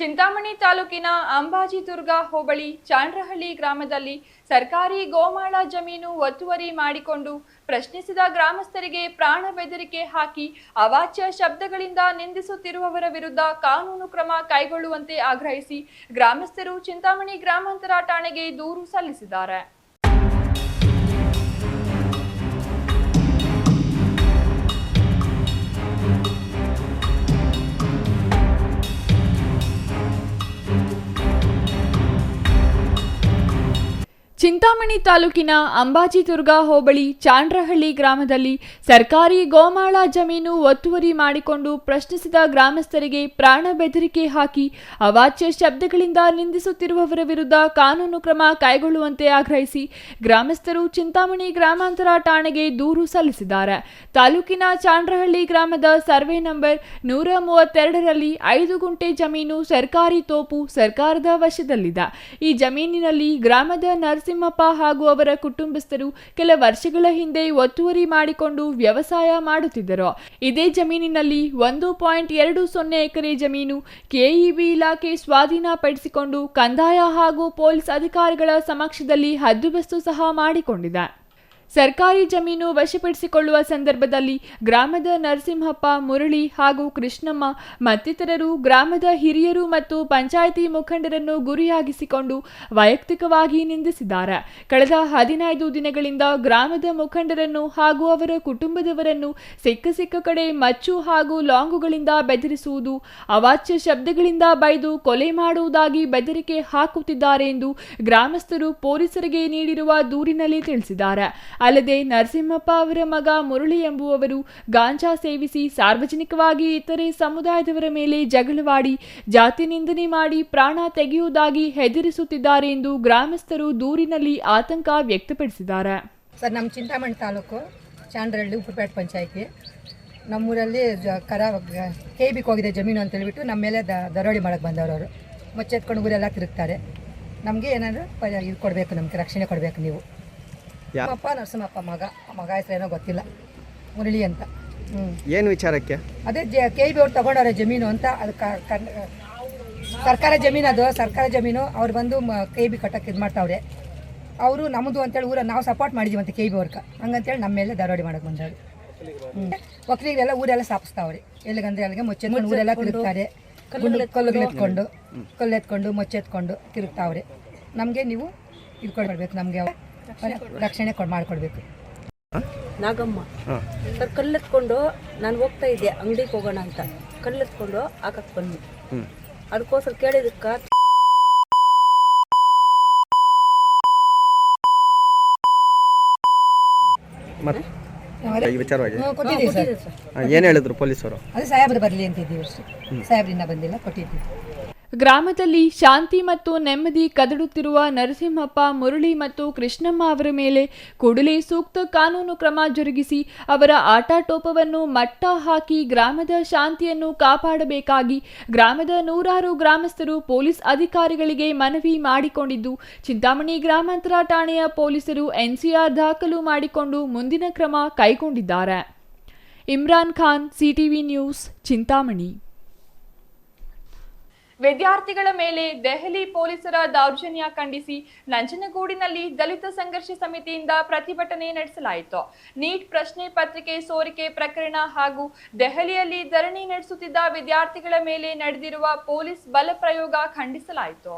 ಚಿಂತಾಮಣಿ ತಾಲೂಕಿನ ಅಂಬಾಜಿದುರ್ಗ ಹೋಬಳಿ ಚಾಂಡ್ರಹಳ್ಳಿ ಗ್ರಾಮದಲ್ಲಿ ಸರ್ಕಾರಿ ಗೋಮಾಳ ಜಮೀನು ಒತ್ತುವರಿ ಮಾಡಿಕೊಂಡು ಪ್ರಶ್ನಿಸಿದ ಗ್ರಾಮಸ್ಥರಿಗೆ ಪ್ರಾಣ ಬೆದರಿಕೆ ಹಾಕಿ ಅವಾಚ್ಯ ಶಬ್ದಗಳಿಂದ ನಿಂದಿಸುತ್ತಿರುವವರ ವಿರುದ್ಧ ಕಾನೂನು ಕ್ರಮ ಕೈಗೊಳ್ಳುವಂತೆ ಆಗ್ರಹಿಸಿ ಗ್ರಾಮಸ್ಥರು ಚಿಂತಾಮಣಿ ಗ್ರಾಮಾಂತರ ಠಾಣೆಗೆ ದೂರು ಸಲ್ಲಿಸಿದ್ದಾರೆ. ಚಿಂತಾಮಣಿ ತಾಲೂಕಿನ ಅಂಬಾಜಿದುರ್ಗ ಹೋಬಳಿ ಚಾಂಡ್ರಹಳ್ಳಿ ಗ್ರಾಮದಲ್ಲಿ ಸರ್ಕಾರಿ ಗೋಮಾಳ ಜಮೀನು ಒತ್ತುವರಿ ಮಾಡಿಕೊಂಡು ಪ್ರಶ್ನಿಸಿದ ಗ್ರಾಮಸ್ಥರಿಗೆ ಪ್ರಾಣ ಬೆದರಿಕೆ ಹಾಕಿ ಅವಾಚ್ಯ ಶಬ್ದಗಳಿಂದ ನಿಂದಿಸುತ್ತಿರುವವರ ವಿರುದ್ಧ ಕಾನೂನು ಕ್ರಮ ಕೈಗೊಳ್ಳುವಂತೆ ಆಗ್ರಹಿಸಿ ಗ್ರಾಮಸ್ಥರು ಚಿಂತಾಮಣಿ ಗ್ರಾಮಾಂತರ ಠಾಣೆಗೆ ದೂರು ಸಲ್ಲಿಸಿದ್ದಾರೆ. ತಾಲೂಕಿನ ಚಾಂಡ್ರಹಳ್ಳಿ ಗ್ರಾಮದ ಸರ್ವೆ ನಂಬರ್ 132ರಲ್ಲಿ 5 ಗುಂಟೆ ಜಮೀನು ಸರ್ಕಾರಿ ತೋಪು ಸರ್ಕಾರದ ವಶದಲ್ಲಿದೆ. ಈ ಜಮೀನಿನಲ್ಲಿ ಗ್ರಾಮದ ನರಸಿಂಹಪ್ಪ ಹಾಗೂ ಅವರ ಕುಟುಂಬಸ್ಥರು ಕೆಲ ವರ್ಷಗಳ ಹಿಂದೆ ಒತ್ತುವರಿ ಮಾಡಿಕೊಂಡು ವ್ಯವಸಾಯ ಮಾಡುತ್ತಿದ್ದರು. ಇದೇ ಜಮೀನಿನಲ್ಲಿ 1.20 ಎಕರೆ ಜಮೀನು ಕೆಇಬಿ ಇಲಾಖೆ ಸ್ವಾಧೀನಪಡಿಸಿಕೊಂಡು ಕಂದಾಯ ಹಾಗೂ ಪೊಲೀಸ್ ಅಧಿಕಾರಿಗಳ ಸಮಕ್ಷದಲ್ಲಿ ಹದ್ದುಬಸ್ತು ಸಹ ಮಾಡಿಕೊಂಡಿದೆ. ಸರ್ಕಾರಿ ಜಮೀನು ವಶಪಡಿಸಿಕೊಳ್ಳುವ ಸಂದರ್ಭದಲ್ಲಿ ಗ್ರಾಮದ ನರಸಿಂಹಪ್ಪ, ಮುರಳಿ ಹಾಗೂ ಕೃಷ್ಣಮ್ಮ ಮತ್ತಿತರರು ಗ್ರಾಮದ ಹಿರಿಯರು ಮತ್ತು ಪಂಚಾಯಿತಿ ಮುಖಂಡರನ್ನು ಗುರಿಯಾಗಿಸಿಕೊಂಡು ವೈಯಕ್ತಿಕವಾಗಿ ನಿಂದಿಸಿದ್ದಾರೆ. ಕಳೆದ 15 ದಿನಗಳಿಂದ ಗ್ರಾಮದ ಮುಖಂಡರನ್ನು ಹಾಗೂ ಅವರ ಕುಟುಂಬದವರನ್ನು ಸಿಕ್ಕ ಕಡೆ ಮಚ್ಚು ಹಾಗೂ ಲಾಂಗುಗಳಿಂದ ಬೆದರಿಸುವುದು, ಅವಾಚ್ಯ ಶಬ್ದಗಳಿಂದ ಬೈದು ಕೊಲೆ ಮಾಡುವುದಾಗಿ ಬೆದರಿಕೆ ಹಾಕುತ್ತಿದ್ದಾರೆ ಎಂದು ಗ್ರಾಮಸ್ಥರು ಪೊಲೀಸರಿಗೆ ನೀಡಿರುವ ದೂರಿನಲ್ಲಿ ತಿಳಿಸಿದ್ದಾರೆ. ಅಲ್ಲದೆ ನರಸಿಂಹಪ್ಪ ಅವರ ಮಗ ಮುರಳಿ ಎಂಬುವವರು ಗಾಂಜಾ ಸೇವಿಸಿ ಸಾರ್ವಜನಿಕವಾಗಿ ಇತರೆ ಸಮುದಾಯದವರ ಮೇಲೆ ಜಗಳವಾಡಿ ಜಾತಿ ನಿಂದನೆ ಮಾಡಿ ಪ್ರಾಣ ತೆಗೆಯುವುದಾಗಿ ಹೆದರಿಸುತ್ತಿದ್ದಾರೆ ಎಂದು ಗ್ರಾಮಸ್ಥರು ದೂರಿನಲ್ಲಿ ಆತಂಕ ವ್ಯಕ್ತಪಡಿಸಿದ್ದಾರೆ. ಸರ್, ನಮ್ಮ ಚಿಂತಾಮಣಿ ತಾಲೂಕು ಚಾಂಡ್ರಹಳ್ಳಿ ಉಪ್ಪುಪೇಟೆ ಪಂಚಾಯಿತಿ ನಮ್ಮೂರಲ್ಲಿ KBಗೆ ಹೋಗಿದೆ ಜಮೀನು ಅಂತ ಹೇಳ್ಬಿಟ್ಟು ನಮ್ಮ ಮೇಲೆ ದರೋಡಿ ಮಾಡೋಕ್ಕೆ ಬಂದವರು. ಅವರು ಮುಚ್ಚೆತ್ಕೊಂಡು ಊರೆಲ್ಲ ತಿರುಗ್ತಾರೆ. ನಮಗೆ ಏನಾದರೂ ಇದು ಕೊಡಬೇಕು, ನಮಗೆ ರಕ್ಷಣೆ ಕೊಡಬೇಕು. ನೀವು ಅಪ್ಪ ನರಸಿಂಹಪ್ಪ ಮಗ ಹೆಸರೇನೋ ಗೊತ್ತಿಲ್ಲ, ಮುರಳಿ ಅಂತ. ಏನು ವಿಚಾರಕ್ಕೆ? ಅದೇ KB ಅವ್ರು ತಗೊಂಡವ್ರೆ ಜಮೀನು ಅಂತ. ಅದು ಸರ್ಕಾರ ಜಮೀನು, ಅದು ಸರ್ಕಾರ ಜಮೀನು. ಅವ್ರು ಬಂದು KB ಕಟ್ಟಕ್ಕೆ ಇದು ಮಾಡ್ತಾವ್ರೆ. ಅವರು ನಮ್ಮದು ಅಂತೇಳಿ ನಾವು ಸಪೋರ್ಟ್ ಮಾಡಿದ್ದೀವಿ ಅಂತ KB ಅವ್ರಿಗೆ. ಹಂಗಂತೇಳಿ ನಮ್ಮ ಮೇಲೆ ದರೋಡಿ ಮಾಡೋಕ್ಕೆ ಬಂದವರು. ಒಕ್ಕಲಿಗರೆಲ್ಲ ಊರೆಲ್ಲ ಸಾಪಿಸ್ತಾವ್ರೆ. ಎಲ್ಲಿಗಂದ್ರೆ ಅಲ್ಲಿಗೆ ಮುಚ್ಚೆತ್ಕೊಂಡು ಊರೆಲ್ಲ ತಿರುಗ್ತಾರೆ. ಕಲ್ಲೆತ್ಕೊಂಡು ಮುಚ್ಚೆತ್ಕೊಂಡು ತಿರುಗ್ತಾವ್ರೆ. ನಮಗೆ ನೀವು ಇದು ಕೊಡ್ಬೇಕು, ನಮಗೆ ರಕ್ಷಣೆ ಮಾಡಿಕೊಡ್ಬೇಕು. ನಾಗಮ್ಮ ಸರ್, ಕಲ್ಲೆತ್ಕೊಂಡು ನಾನು ಹೋಗ್ತಾ ಇದ್ದೆ ಅಂಗಡಿಗೆ ಹೋಗೋಣ ಅಂತ. ಕಲ್ಲೆತ್ಕೊಂಡು ಹಾಕಕ್ಕೆ ಬಂದು ಅದಕ್ಕೋಸ್ಕರ ಕೇಳಿದಕ್ಕೆ ಈ ವಿಚಾರವಾಗಿ ಕೊಟ್ಟಿದ್ದೀವಿ ಸರ್. ಏನು ಹೇಳಿದ್ರು ಪೊಲೀಸರು? ಅದು ಸಾಹೇಬ್ರು ಬರಲಿ ಅಂತಿದ್ದೀವಿ ಅಷ್ಟೇ. ಸಾಹೇಬ್ರಿನ್ನ ಬಂದಿಲ್ಲ, ಕೊಟ್ಟಿದ್ದೀವಿ. ಗ್ರಾಮದಲ್ಲಿ ಶಾಂತಿ ಮತ್ತು ನೆಮ್ಮದಿ ಕದಡುತ್ತಿರುವ ನರಸಿಂಹಪ್ಪ, ಮುರಳಿ ಮತ್ತು ಕೃಷ್ಣಮ್ಮ ಅವರ ಮೇಲೆ ಕೂಡಲೇ ಸೂಕ್ತ ಕಾನೂನು ಕ್ರಮ ಜರುಗಿಸಿ ಅವರ ಆಟಾಟೋಪವನ್ನು ಮಟ್ಟ ಹಾಕಿ ಗ್ರಾಮದ ಶಾಂತಿಯನ್ನು ಕಾಪಾಡಬೇಕಾಗಿ ಗ್ರಾಮದ ನೂರಾರು ಗ್ರಾಮಸ್ಥರು ಪೊಲೀಸ್ ಅಧಿಕಾರಿಗಳಿಗೆ ಮನವಿ ಮಾಡಿಕೊಂಡಿದ್ದು, ಚಿಂತಾಮಣಿ ಗ್ರಾಮಾಂತರ ಠಾಣೆಯ ಪೊಲೀಸರು NCR ದಾಖಲು ಮಾಡಿಕೊಂಡು ಮುಂದಿನ ಕ್ರಮ ಕೈಗೊಂಡಿದ್ದಾರೆ. Imran Khan, CTV news, Chintamani. ವಿದ್ಯಾರ್ಥಿಗಳ ಮೇಲೆ ದೆಹಲಿ ಪೊಲೀಸರ ದೌರ್ಜನ್ಯ ಖಂಡಿಸಿ ನಂಜನಗೂಡಿನಲ್ಲಿ ದಲಿತ ಸಂಘರ್ಷ ಸಮಿತಿಯಿಂದ ಪ್ರತಿಭಟನೆ ನಡೆಸಲಾಯಿತು. ನೀಟ್ ಪ್ರಶ್ನೆ ಪತ್ರಿಕೆ ಸೋರಿಕೆ ಪ್ರಕರಣ ಹಾಗೂ ದೆಹಲಿಯಲ್ಲಿ ಧರಣಿ ನಡೆಸುತ್ತಿದ್ದ ವಿದ್ಯಾರ್ಥಿಗಳ ಮೇಲೆ ನಡೆದಿರುವ ಪೊಲೀಸ್ ಬಲ ಪ್ರಯೋಗ ಖಂಡಿಸಲಾಯಿತು.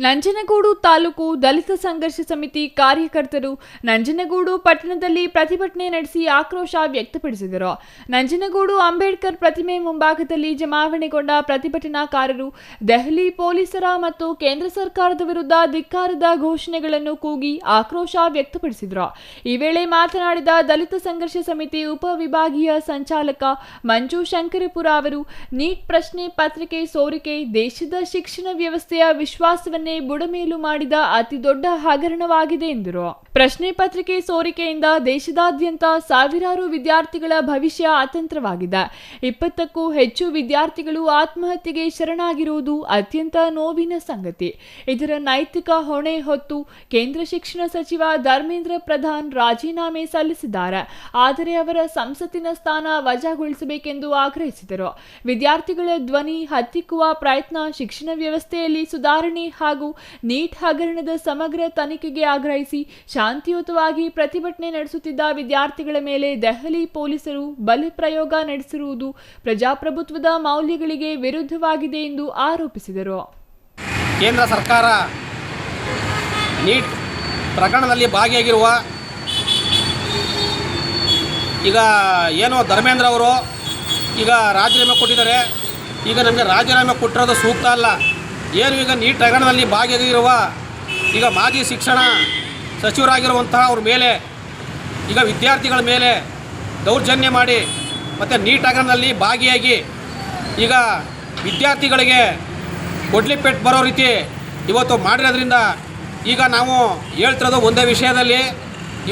ನಂಜನಗೂಡು ತಾಲೂಕು ದಲಿತ ಸಂಘರ್ಷ ಸಮಿತಿ ಕಾರ್ಯಕರ್ತರು ನಂಜನಗೂಡು ಪಟ್ಟಣದಲ್ಲಿ ಪ್ರತಿಭಟನೆ ನಡೆಸಿ ಆಕ್ರೋಶ ವ್ಯಕ್ತಪಡಿಸಿದರು. ನಂಜನಗೂಡು ಅಂಬೇಡ್ಕರ್ ಪ್ರತಿಮೆ ಮುಂಭಾಗದಲ್ಲಿ ಜಮಾವಣೆಗೊಂಡ ಪ್ರತಿಭಟನಾಕಾರರು ದೆಹಲಿ ಪೊಲೀಸರ ಮತ್ತು ಕೇಂದ್ರ ಸರ್ಕಾರದ ವಿರುದ್ಧ ಧಿಕ್ಕಾರದ ಘೋಷಣೆಗಳನ್ನು ಕೂಗಿ ಆಕ್ರೋಶ ವ್ಯಕ್ತಪಡಿಸಿದರು. ಈ ವೇಳೆ ಮಾತನಾಡಿದ ದಲಿತ ಸಂಘರ್ಷ ಸಮಿತಿ ಉಪವಿಭಾಗೀಯ ಸಂಚಾಲಕ ಮಂಜು ಶಂಕರಪುರ ಅವರು, ನೀಟ್ ಪ್ರಶ್ನೆ ಪತ್ರಿಕೆ ಸೋರಿಕೆ ದೇಶದ ಶಿಕ್ಷಣ ವ್ಯವಸ್ಥೆಯ ವಿಶ್ವಾಸವನ್ನೇ ಬುಡಮೇಲು ಮಾಡಿದ ಅತಿ ದೊಡ್ಡ ಹಗರಣವಾಗಿದೆ ಎಂದರು. ಪ್ರಶ್ನೆ ಪತ್ರಿಕೆ ಸೋರಿಕೆಯಿಂದ ದೇಶದಾದ್ಯಂತ ಸಾವಿರಾರು ವಿದ್ಯಾರ್ಥಿಗಳ ಭವಿಷ್ಯ ಅತಂತ್ರವಾಗಿದೆ. 20ಕ್ಕೂ ಹೆಚ್ಚು ವಿದ್ಯಾರ್ಥಿಗಳು ಆತ್ಮಹತ್ಯೆಗೆ ಶರಣಾಗಿರುವುದು ಅತ್ಯಂತ ನೋವಿನ ಸಂಗತಿ. ಇದರ ನೈತಿಕ ಹೊಣೆ ಹೊತ್ತು ಕೇಂದ್ರ ಶಿಕ್ಷಣ ಸಚಿವ ಧರ್ಮೇಂದ್ರ ಪ್ರಧಾನ್ ರಾಜೀನಾಮೆ ಸಲ್ಲಿಸಿದ್ದಾರೆ. ಆದರೆ ಅವರ ಸಂಸತ್ತಿನ ಸ್ಥಾನ ವಜಾಗೊಳಿಸಬೇಕೆಂದು ಆಗ್ರಹಿಸಿದರು. ವಿದ್ಯಾರ್ಥಿಗಳ ಧ್ವನಿ ಹತ್ತಿಕ್ಕುವ ಪ್ರಯತ್ನ, ಶಿಕ್ಷಣ ವ್ಯವಸ್ಥೆಯಲ್ಲಿ ಸುಧಾರಣೆ ಹಾಗೂ ನೀಟ್ ಹಗರಣದ ಸಮಗ್ರ ತನಿಖೆಗೆ ಆಗ್ರಹಿಸಿ ಶಾಂತಿಯುತವಾಗಿ ಪ್ರತಿಭಟನೆ ನಡೆಸುತ್ತಿದ್ದ ವಿದ್ಯಾರ್ಥಿಗಳ ಮೇಲೆ ದೆಹಲಿ ಪೊಲೀಸರು ಬಲ ಪ್ರಯೋಗ ನಡೆಸಿರುವುದು ಪ್ರಜಾಪ್ರಭುತ್ವದ ಮೌಲ್ಯಗಳಿಗೆ ವಿರುದ್ಧವಾಗಿದೆ ಎಂದು ಆರೋಪಿಸಿದರು. ಕೇಂದ್ರ ಸರ್ಕಾರ ನೀಟ್ ಪ್ರಕರಣದಲ್ಲಿ ಭಾಗಿಯಾಗಿರುವ ಈಗ ಏನೋ ಧರ್ಮೇಂದ್ರ ಅವರು ಈಗ ರಾಜೀನಾಮೆ ಕೊಟ್ಟಿದ್ದಾರೆ. ಈಗ ನಮಗೆ ರಾಜೀನಾಮೆ ಕೊಟ್ಟಿರೋದು ಸೂಕ್ತ ಅಲ್ಲ. ಏನು ಈಗ ನೀಟ್ ಹಗರಣದಲ್ಲಿ ಭಾಗಿಯಾಗಿರುವ ಈಗ ಮಾಜಿ ಶಿಕ್ಷಣ ಸಚಿವರಾಗಿರುವಂತಹ ಅವ್ರ ಮೇಲೆ ಈಗ ವಿದ್ಯಾರ್ಥಿಗಳ ಮೇಲೆ ದೌರ್ಜನ್ಯ ಮಾಡಿ ಮತ್ತು ನೀಟ್ ಹಗರಣದಲ್ಲಿ ಭಾಗಿಯಾಗಿ ಈಗ ವಿದ್ಯಾರ್ಥಿಗಳಿಗೆ ಕೊಡ್ಲಿಪೆಟ್ಟು ಬರೋ ರೀತಿ ಇವತ್ತು ಮಾಡಿರೋದ್ರಿಂದ ಈಗ ನಾವು ಹೇಳ್ತಿರೋದು ಒಂದೇ ವಿಷಯದಲ್ಲಿ,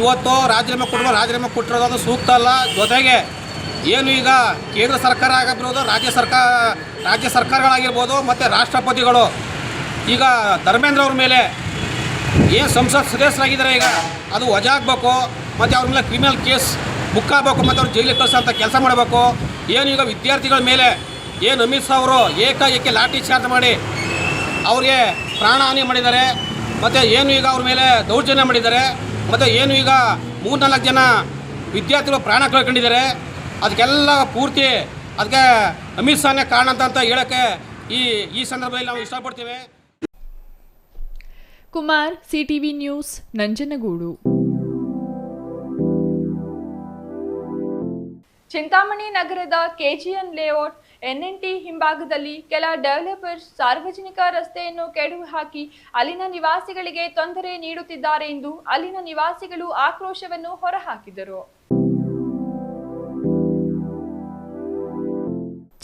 ಇವತ್ತು ರಾಜೀನಾಮೆ ಕೊಟ್ಟಿರೋದು ಅದು ಸೂಕ್ತ ಅಲ್ಲ. ಜೊತೆಗೆ ಏನು ಈಗ ಕೇಂದ್ರ ಸರ್ಕಾರ ಆಗಿರ್ಬೋದು, ರಾಜ್ಯ ಸರ್ಕಾರಗಳಾಗಿರ್ಬೋದು ಮತ್ತು ರಾಷ್ಟ್ರಪತಿಗಳು ಈಗ ಧರ್ಮೇಂದ್ರ ಅವ್ರ ಮೇಲೆ ಏನು ಸಂಸತ್ ಸದಸ್ಯರಾಗಿದ್ದಾರೆ ಈಗ ಅದು ವಜಾ ಆಗಬೇಕು ಮತ್ತು ಅವ್ರ ಮೇಲೆ ಕ್ರಿಮಿನಲ್ ಕೇಸ್ ಬುಕ್ ಆಗಬೇಕು ಮತ್ತು ಅವ್ರು ಜೈಲಿಗೆ ಕಳಿಸೋಂಥ ಕೆಲಸ ಮಾಡಬೇಕು. ಏನು ಈಗ ವಿದ್ಯಾರ್ಥಿಗಳ ಮೇಲೆ ಅಮಿತ್ ಶಾ ಅವರು ಏಕಾಏಕಿ ಲಾಠಿ ಚಾರ್ಜ್ ಮಾಡಿ ಅವ್ರಿಗೆ ಪ್ರಾಣಹಾನಿ ಮಾಡಿದ್ದಾರೆ. ಮತ್ತು ಏನು ಈಗ ಅವ್ರ ಮೇಲೆ ದೌರ್ಜನ್ಯ ಮಾಡಿದ್ದಾರೆ, ಮತ್ತು ಏನು ಈಗ 3-4 ಜನ ವಿದ್ಯಾರ್ಥಿಗಳು ಪ್ರಾಣ ಕಳ್ಕೊಂಡಿದ್ದಾರೆ. ಅದಕ್ಕೆಲ್ಲ ಪೂರ್ತಿ ಅದಕ್ಕೆ ಅಮಿತ್ ಶಾನೇ ಕಾರಣ ಅಂತ ಹೇಳೋಕ್ಕೆ ಈ ಸಂದರ್ಭದಲ್ಲಿ ನಾವು ಇಷ್ಟಪಡ್ತೀವಿ. Kumar, CTV news, Nanjangud. ಚಿಂತಾಮಣಿ ನಗರದ ಕೆಜಿಎನ್ ಲೇಔಟ್ NNT ಹಿಂಭಾಗದಲ್ಲಿ ಕೆಲ ಡೆವಲಪರ್ಸ್ ಸಾರ್ವಜನಿಕ ರಸ್ತೆಯನ್ನು ಕೆಡವಿ ಹಾಕಿ ಅಲ್ಲಿನ ನಿವಾಸಿಗಳಿಗೆ ತೊಂದರೆ ನೀಡುತ್ತಿದ್ದಾರೆ ಎಂದು ಅಲ್ಲಿನ ನಿವಾಸಿಗಳು ಆಕ್ರೋಶವನ್ನು ಹೊರಹಾಕಿದರು.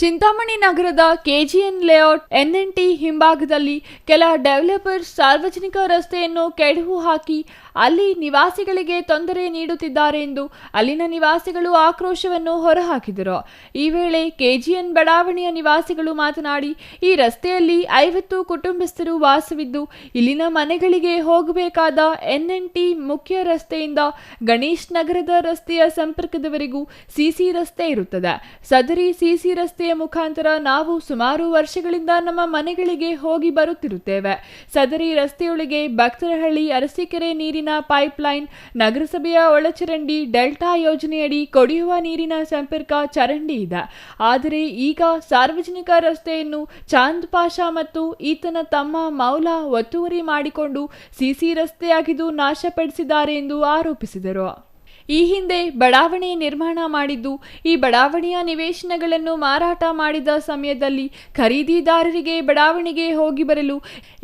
ಚಿಂತಾಮಣಿ ನಗರದ ಕೆಜಿಎನ್ ಲೇಔಟ್ NNT ಹಿಂಭಾಗದಲ್ಲಿ ಕೆಲ ಡೆವಲಪರ್ಸ್ ಸಾರ್ವಜನಿಕ ರಸ್ತೆಯನ್ನು ಕೆಡವು ಹಾಕಿ ಅಲ್ಲಿ ನಿವಾಸಿಗಳಿಗೆ ತೊಂದರೆ ನೀಡುತ್ತಿದ್ದಾರೆ ಎಂದು ಅಲ್ಲಿನ ನಿವಾಸಿಗಳು ಆಕ್ರೋಶವನ್ನು ಹೊರಹಾಕಿದರು. ಈ ವೇಳೆ ಕೆಜಿಎನ್ ಬಡಾವಣೆಯ ನಿವಾಸಿಗಳು ಮಾತನಾಡಿ, ಈ ರಸ್ತೆಯಲ್ಲಿ 50 ಕುಟುಂಬಸ್ಥರು ವಾಸವಿದ್ದು ಇಲ್ಲಿನ ಮನೆಗಳಿಗೆ ಹೋಗಬೇಕಾದ NNT ಮುಖ್ಯ ರಸ್ತೆಯಿಂದ ಗಣೇಶ್ ನಗರದ ರಸ್ತೆಯ ಸಂಪರ್ಕದವರೆಗೂ ಸಿಸಿ ರಸ್ತೆ ಇರುತ್ತದೆ. ಸದರಿ ಸಿಸಿ ರಸ್ತೆಯ ಮುಖಾಂತರ ನಾವು ಸುಮಾರು ವರ್ಷಗಳಿಂದ ನಮ್ಮ ಮನೆಗಳಿಗೆ ಹೋಗಿ ಬರುತ್ತಿರುತ್ತೇವೆ. ಸದರಿ ರಸ್ತೆಯೊಳಗೆ ಭಕ್ತರಹಳ್ಳಿ ಅರಸೀಕೆರೆ ನೀರಿನ ಪೈಪ್ಲೈನ್, ನಗರಸಭೆಯ ಒಳಚರಂಡಿ, ಡೆಲ್ಟಾ ಯೋಜನೆಯಡಿ ಕುಡಿಯುವ ನೀರಿನ ಸಂಪರ್ಕ ಚರಂಡಿ ಇದೆ. ಆದರೆ ಈಗ ಸಾರ್ವಜನಿಕ ರಸ್ತೆಯನ್ನು ಚಾಂದ್ ಪಾಷಾ ಮತ್ತು ಈತನ ತಮ್ಮ ಮೌಲಾ ಒತ್ತುವರಿ ಮಾಡಿಕೊಂಡು ಸಿಸಿ ರಸ್ತೆಯಾಗಿದ್ದು ನಾಶಪಡಿಸಿದ್ದಾರೆ ಎಂದು ಆರೋಪಿಸಿದರು. ಈ ಹಿಂದೆ ಬಡಾವಣೆ ನಿರ್ಮಾಣ ಮಾಡಿದ್ದು ಈ ಬಡಾವಣೆಯ ನಿವೇಶನಗಳನ್ನು ಮಾರಾಟ ಮಾಡಿದ ಸಮಯದಲ್ಲಿ ಖರೀದಿದಾರರಿಗೆ ಬಡಾವಣೆಗೆ ಹೋಗಿ ಬರಲು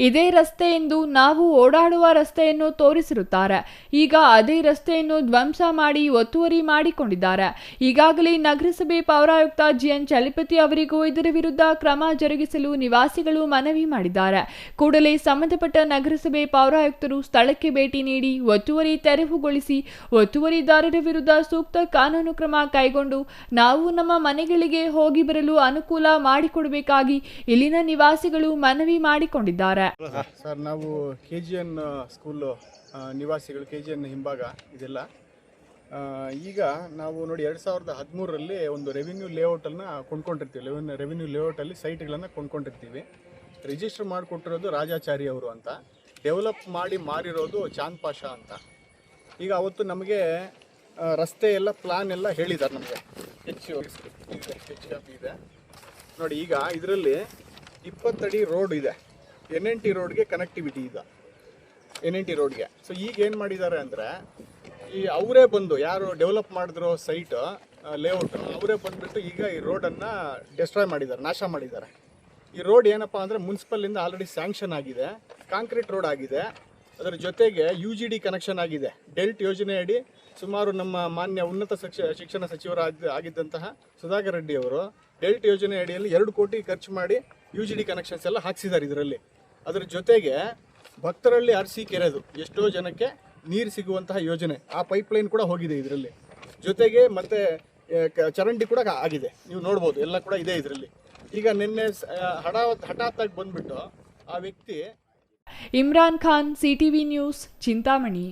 ಇದೇ ರಸ್ತೆ ಎಂದು ನಾವು ಓಡಾಡುವ ರಸ್ತೆಯನ್ನು ತೋರಿಸಿರುತ್ತಾರೆ. ಈಗ ಅದೇ ರಸ್ತೆಯನ್ನು ಧ್ವಂಸ ಮಾಡಿ ಒತ್ತುವರಿ ಮಾಡಿಕೊಂಡಿದ್ದಾರೆ. ಈಗಾಗಲೇ ನಗರಸಭೆ ಪೌರಾಯುಕ್ತ GN ಚಲಪತಿ ಅವರಿಗೂ ಇದರ ವಿರುದ್ಧ ಕ್ರಮ ಜರುಗಿಸಲು ನಿವಾಸಿಗಳು ಮನವಿ ಮಾಡಿದ್ದಾರೆ. ಕೂಡಲೇ ಸಂಬಂಧಪಟ್ಟ ನಗರಸಭೆ ಪೌರಾಯುಕ್ತರು ಸ್ಥಳಕ್ಕೆ ಭೇಟಿ ನೀಡಿ ಒತ್ತುವರಿ ತೆರವುಗೊಳಿಸಿ ಒತ್ತುವರಿ ವಿರುದ್ಧ ಸೂಕ್ತ ಕಾನೂನು ಕ್ರಮ ಕೈಗೊಂಡು ನಾವು ನಮ್ಮ ಮನೆಗಳಿಗೆ ಹೋಗಿ ಬರಲು ಅನುಕೂಲ ಮಾಡಿಕೊಡಬೇಕಾಗಿ ಇಲ್ಲಿನ ನಿವಾಸಿಗಳು ಮನವಿ ಮಾಡಿಕೊಂಡಿದ್ದಾರೆ. ಸರ್, ನಾವು KGN ಸ್ಕೂಲ್ ನಿವಾಸಿಗಳು, KGN ಹಿಂಭಾಗ ಇದೆಲ್ಲ. ಈಗ ನಾವು ನೋಡಿ 2013ರಲ್ಲಿ ಒಂದು ರೆವಿನ್ಯೂ ಲೇಔಟನ್ನು ಕೊಂಡ್ಕೊಂಡಿರ್ತೀವಿ. ರೆವಿನ್ಯೂ ಲೇಔಟಲ್ಲಿ ಸೈಟ್ಗಳನ್ನು ಕೊಂಡ್ಕೊಂಡಿರ್ತೀವಿ. ರಿಜಿಸ್ಟರ್ ಮಾಡಿಕೊಟ್ಟಿರೋದು ರಾಜಾಚಾರಿ ಅವರು ಅಂತ, ಡೆವಲಪ್ ಮಾಡಿ ಮಾರಿರೋದು ಚಾಂದ್ ಪಾಷಾ ಅಂತ. ಈಗ ಅವತ್ತು ನಮಗೆ ರಸ್ತೆ ಎಲ್ಲ ಪ್ಲಾನ್ ಎಲ್ಲ ಹೇಳಿದ್ದಾರೆ ನಮಗೆ. ಹೆಚ್ಚು ಇದೆ ನೋಡಿ. ಈಗ ಇದರಲ್ಲಿ 20 ಅಡಿ ರೋಡ್ ಇದೆ, NNT ರೋಡ್ಗೆ ಕನೆಕ್ಟಿವಿಟಿ ಇದೆ, NNT ರೋಡ್ಗೆ. ಸೊ ಈಗ ಏನು ಮಾಡಿದ್ದಾರೆ ಅಂದರೆ, ಈ ಅವರೇ ಬಂದು ಯಾರು ಡೆವಲಪ್ ಮಾಡಿದ್ರು ಸೈಟ್ ಲೇಔಟ್, ಅವರೇ ಬಂದುಬಿಟ್ಟು ಈಗ ಈ ರೋಡನ್ನು ಡೆಸ್ಟ್ರಾಯ್ ಮಾಡಿದ್ದಾರೆ, ನಾಶ ಮಾಡಿದ್ದಾರೆ. ಈ ರೋಡ್ ಏನಪ್ಪ ಅಂದರೆ ಮುನ್ಸಿಪಲಿಂದ ಆಲ್ರೆಡಿ ಸ್ಯಾಂಕ್ಷನ್ ಆಗಿದೆ, ಕಾಂಕ್ರೀಟ್ ರೋಡ್ ಆಗಿದೆ. ಅದರ ಜೊತೆಗೆ UGD ಕನೆಕ್ಷನ್ ಆಗಿದೆ. ಡೆಲ್ಟ್ ಯೋಜನೆ ಅಡಿ ಸುಮಾರು ನಮ್ಮ ಮಾನ್ಯ ಉನ್ನತ ಶಿಕ್ಷಣ ಆಗಿದ್ದಂತಹ ಸುಧಾಕರ್ ರೆಡ್ಡಿ ಅವರು ಡೆಲ್ಟ್ ಯೋಜನೆ ಅಡಿಯಲ್ಲಿ 2 ಕೋಟಿ ಖರ್ಚು ಮಾಡಿ UGD ಕನೆಕ್ಷನ್ಸ್ ಎಲ್ಲ ಹಾಕ್ಸಿದ್ದಾರೆ ಇದರಲ್ಲಿ. ಅದರ ಜೊತೆಗೆ ಭಕ್ತರಳ್ಳಿ ಅರಸೀಕೆರೆದು ಎಷ್ಟೋ ಜನಕ್ಕೆ ನೀರು ಸಿಗುವಂತಹ ಯೋಜನೆ, ಆ ಪೈಪ್ಲೈನ್ ಕೂಡ ಹೋಗಿದೆ ಇದರಲ್ಲಿ. ಜೊತೆಗೆ ಮತ್ತೆ ಚರಂಡಿ ಕೂಡ ಆಗಿದೆ, ನೀವು ನೋಡ್ಬೋದು, ಎಲ್ಲ ಕೂಡ ಇದೆ ಇದರಲ್ಲಿ. ಈಗ ನಿನ್ನೆ ಹಠಾತ್ತಾಗಿ ಬಂದ್ಬಿಟ್ಟು ಆ ವ್ಯಕ್ತಿ. Imran Khan, CTV news, Chintamani.